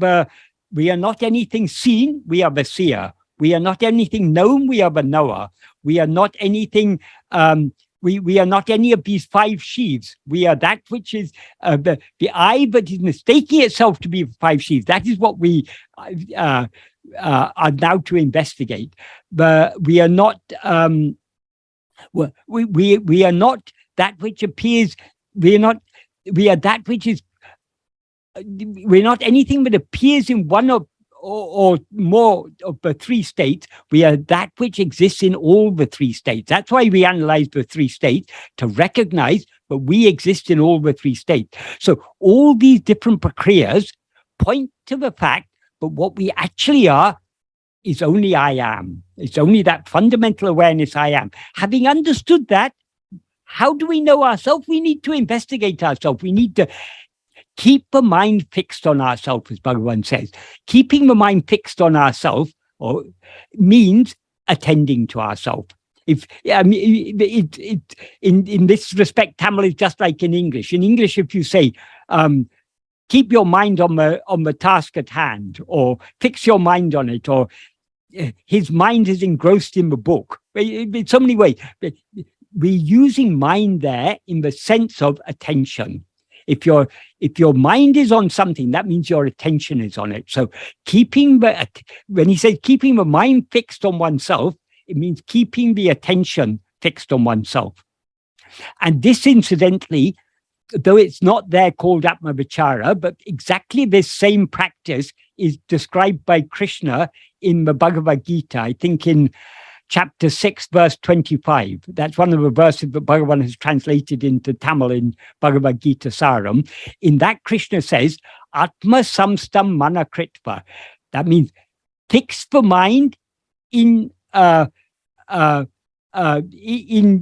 anything seen, we are the seer. We are not anything known, we are the knower. We are not anything, we are not any of these five sheaths. We are that which is the eye, but is mistaking itself to be five sheaths. That is what we are now to investigate. But we are not, we are not that which appears, we are that which is, we're not anything that appears in one or more of the three states. We are that which exists in all the three states. That's why we analyze the three states, to recognize that we exist in all the three states. So all these different prakriyas point to the fact that what we actually are is only I am. It's only that fundamental awareness I am. Having understood that, how do we know ourselves? We need to investigate ourselves. We need to keep the mind fixed on ourselves, as Bhagavan says. Keeping the mind fixed on ourselves means attending to ourselves. If in this respect, Tamil is just like in English. In English, if you say, keep your mind on the task at hand, or fix your mind on it, or his mind is engrossed in the book. In so many ways, we're using mind there in the sense of attention. If your mind is on something, that means your attention is on it. So when he says keeping the mind fixed on oneself, it means keeping the attention fixed on oneself. And this, incidentally, though it's not there called Atma-vichara, but exactly this same practice is described by Krishna in the Bhagavad Gita, I think in chapter 6, verse 25. That's one of the verses that Bhagavan has translated into Tamil in Bhagavad Gita Saram. In that, Krishna says, Atma-samstam mana-kritva. That means fix the mind in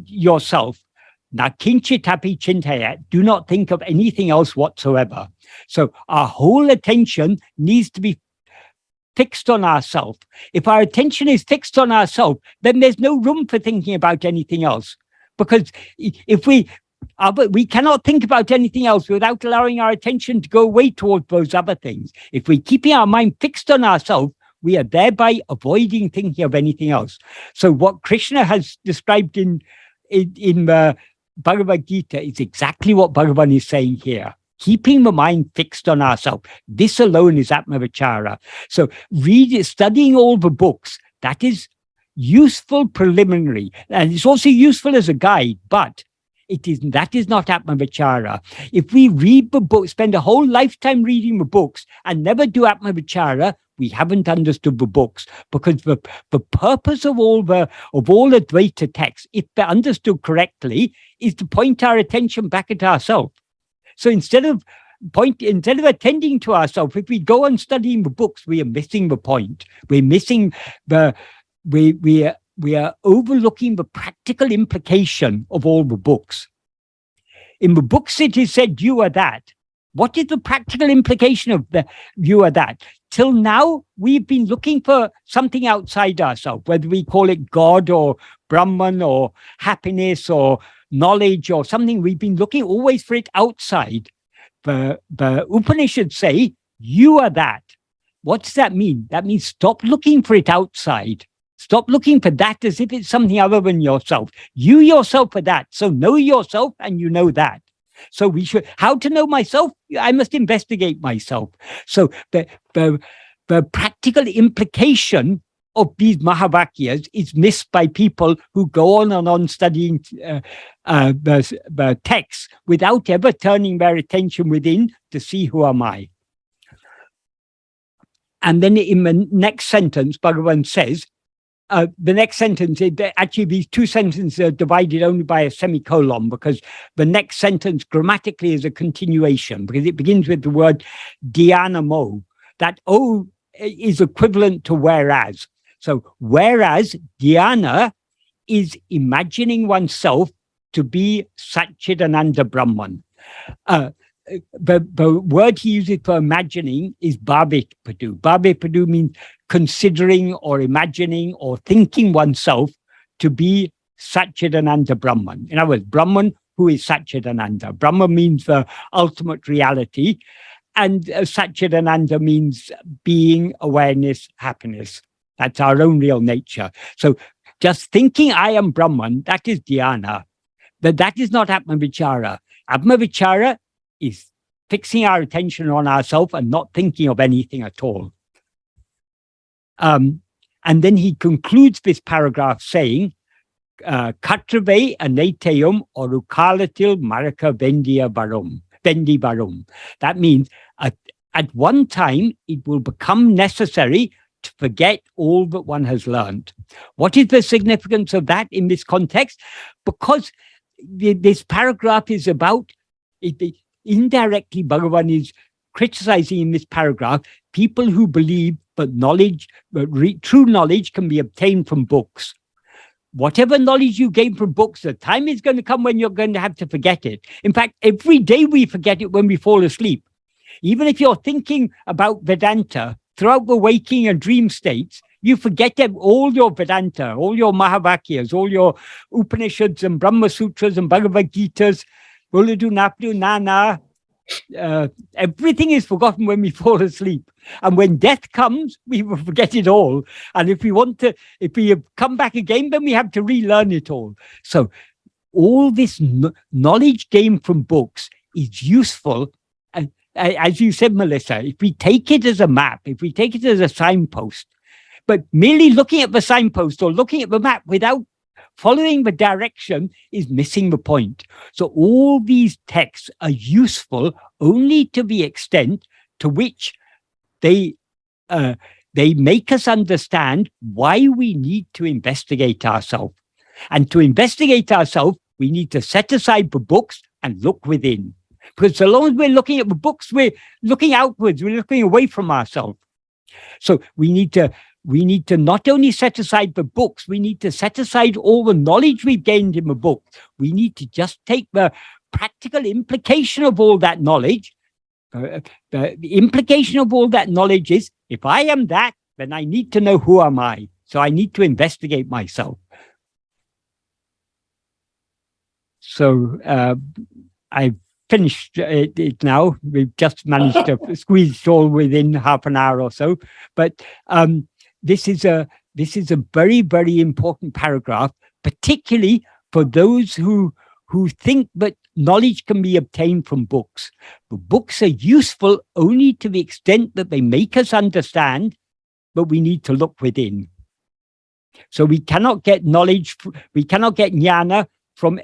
yourself. Na kinchitapi chintayat, do not think of anything else whatsoever. So our whole attention needs to be fixed on ourselves. If our attention is fixed on ourselves, then there's no room for thinking about anything else. Because if we cannot think about anything else without allowing our attention to go away towards those other things. If we're keeping our mind fixed on ourselves, we are thereby avoiding thinking of anything else. So what Krishna has described in the Bhagavad Gita is exactly what Bhagavan is saying here. Keeping the mind fixed on ourselves. This alone is Atma-vichara. So studying all the books, that is useful preliminary. And it's also useful as a guide, but that is not Atma-vichara. If we read the book, spend a whole lifetime reading the books and never do Atma-vichara, we haven't understood the books, because the purpose of all Advaita texts, if they're understood correctly, is to point our attention back at ourselves. So instead of attending to ourselves, if we go on studying the books, we are missing the point. We're missing we are overlooking the practical implication of all the books. In the books, it is said, you are that. What is the practical implication of the you are that? Till now, we've been looking for something outside ourselves, whether we call it God or Brahman or happiness or knowledge or something. We've been looking always for it outside. The Upanishads say, you are that. What does that mean? That means stop looking for it outside. Stop looking for that as if it's something other than yourself. You yourself are that. So know yourself and you know that. So how to know myself? I must investigate myself. So the practical implication of these Mahavakyas is missed by people who go on and on studying the texts without ever turning their attention within to see who am I. And then in the next sentence, Bhagavan says, the next sentence, actually these two sentences are divided only by a semicolon, because the next sentence grammatically is a continuation, because it begins with the word dhyānamo. That O is equivalent to whereas. So whereas dhyana is imagining oneself to be Satchidananda Brahman. The word he uses for imagining is bhavipadu. Bhavipadu means considering or imagining or thinking oneself to be Satchidananda Brahman. In other words, Brahman who is Satchidananda. Brahma means the ultimate reality, and Satchidananda means being, awareness, happiness. That's our own real nature. So just thinking I am Brahman, that is dhyana. But that is not Atma-vichara. Atma-vichara is fixing our attention on ourselves and not thinking of anything at all. And then he concludes this paragraph saying, Katrave aneteyum orukalatil maraka vendi varum. That means at one time it will become necessary to forget all that one has learned. What is the significance of that in this context? Because this paragraph is about, indirectly Bhagavan is criticizing in this paragraph people who believe that knowledge, true knowledge can be obtained from books. Whatever knowledge you gain from books, the time is going to come when you're going to have to forget it. In fact, every day we forget it when we fall asleep. Even if you're thinking about Vedanta throughout the waking and dream states, you forget all your Vedanta, all your Mahavakyas, all your Upanishads and Brahma Sutras and Bhagavad Gitas, Uladu Napdu Nāṉ Ār. Everything is forgotten when we fall asleep. And when death comes, we will forget it all. And if we have come back again, then we have to relearn it all. So all this knowledge gained from books is useful. And as you said, Melissa, if we take it as a map, if we take it as a signpost, but merely looking at the signpost or looking at the map without following the direction is missing the point. So all these texts are useful only to the extent to which they make us understand why we need to investigate ourselves. And to investigate ourselves, we need to set aside the books and look within. Because so long as we're looking at the books, we're looking outwards, we're looking away from ourselves. So we need to we need to not only set aside the books, we need to set aside all the knowledge we've gained in the book. We need to just take the practical implication of all that knowledge. The implication of all that knowledge is, if I am that, then I need to know who am I. So I need to investigate myself. So I've finished it now. We've just managed to squeeze it all within half an hour or so. But this is a very, very important paragraph, particularly for those who think that knowledge can be obtained from books. The books are useful only to the extent that they make us understand, but we need to look within. So we cannot get knowledge, we cannot get jnana from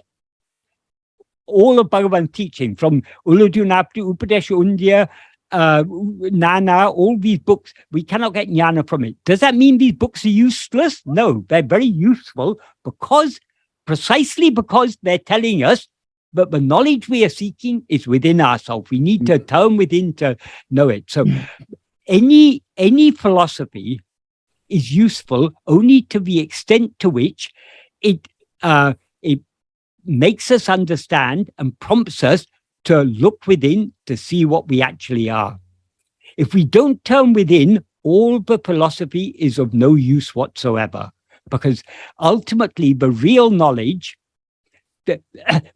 all of Bhagavan's teaching, from Uludunapti, Upadesha Undya, Nāṉ Ār, all these books, we cannot get jnana from it. Does that mean these books are useless? No, they're very useful precisely because they're telling us that the knowledge we are seeking is within ourselves. We need to turn within to know it. So any philosophy is useful only to the extent to which it makes us understand and prompts us to look within to see what we actually are. If we don't turn within, all the philosophy is of no use whatsoever, because ultimately the real knowledge, the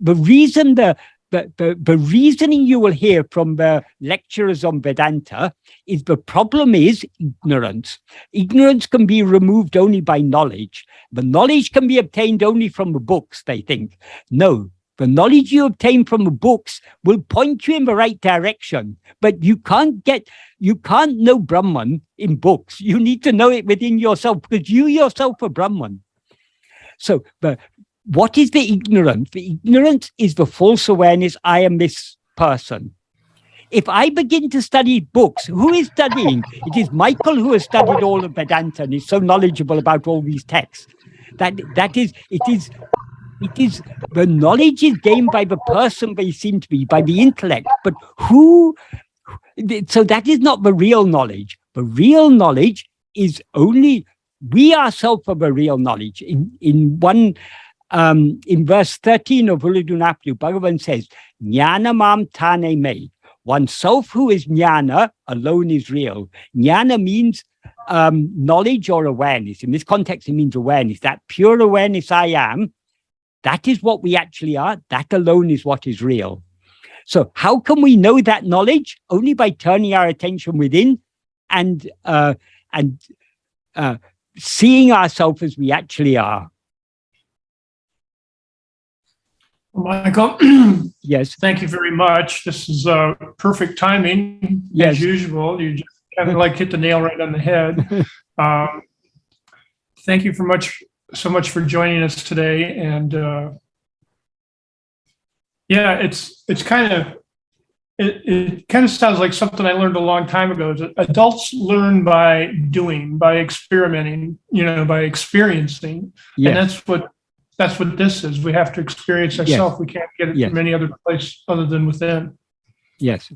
reason the reasoning you will hear from the lecturers on Vedanta is the problem is ignorance. Ignorance can be removed only by knowledge. The knowledge can be obtained only from the books, they think. No, the knowledge you obtain from the books will point you in the right direction, but you can't know Brahman in books. You need to know it within yourself, because you yourself are Brahman. So what is the ignorance? The ignorance is the false awareness, I am this person. If I begin to study books, who is studying? It is Michael who has studied all of Vedanta and is so knowledgeable about all these texts. It is the knowledge is gained by the person they seem to be, by the intellect. But so that is not the real knowledge. The real knowledge is only, we ourselves are the real knowledge. In verse 13 of Uludunapti, Bhagavan says, Jnana mam tane me. Oneself who is jnana alone is real. Jnana means knowledge or awareness. In this context, it means awareness. That pure awareness I am, that is what we actually are. That alone is what is real. So how can we know that knowledge? Only by turning our attention within and seeing ourselves as we actually are. Michael, yes. Thank you very much. This is perfect timing, yes. as usual. You just kind of hit the nail right on the head. Thank you so much for joining us today. And yeah, it kind of sounds like something I learned a long time ago. Adults learn by doing, by experimenting, by experiencing, yes. and that's what this is. We have to experience ourselves. Yes. We can't get it from any other place other than within. Yes.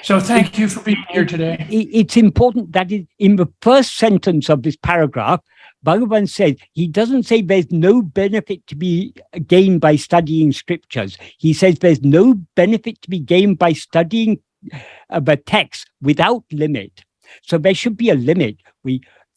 So thank you for being here today. It's important that in the first sentence of this paragraph, Bhagavan says, he doesn't say there's no benefit to be gained by studying scriptures. He says there's no benefit to be gained by studying the text without limit. So there should be a limit.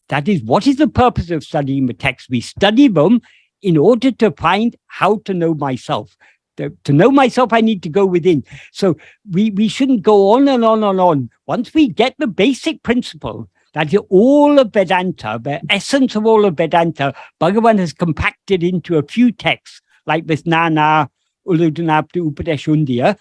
That is, what is the purpose of studying the text? We study them in order to find how to know myself. To know myself, I need to go within. So we shouldn't go on and on and on. Once we get the basic principle, that all of Vedanta, the essence of all of Vedanta, Bhagavan has compacted into a few texts, like this Nāṉ Ār, Uludunapti, Upadesha Undya.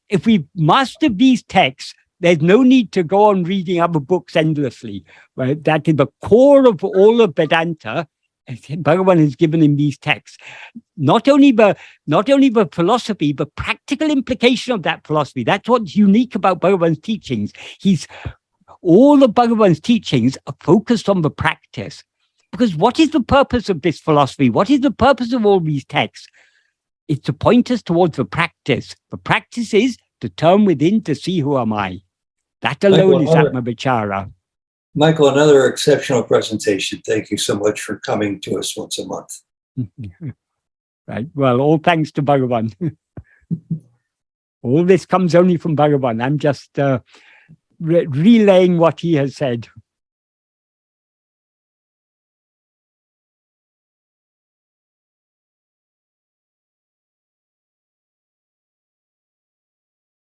If we master these texts, there's no need to go on reading other books endlessly. Right? That is the core of all of Vedanta. Bhagavan has given in these texts. Not only the philosophy, but practical implication of that philosophy. That's what's unique about Bhagavan's teachings. All of Bhagavan's teachings are focused on the practice. Because what is the purpose of this philosophy? What is the purpose of all these texts? It's to point us towards the practice. The practice is to turn within to see who am I. That alone is Atma-vichara. Michael, another exceptional presentation. Thank you so much for coming to us once a month. Right. Well, all thanks to Bhagavan. All this comes only from Bhagavan. I'm just relaying what he has said.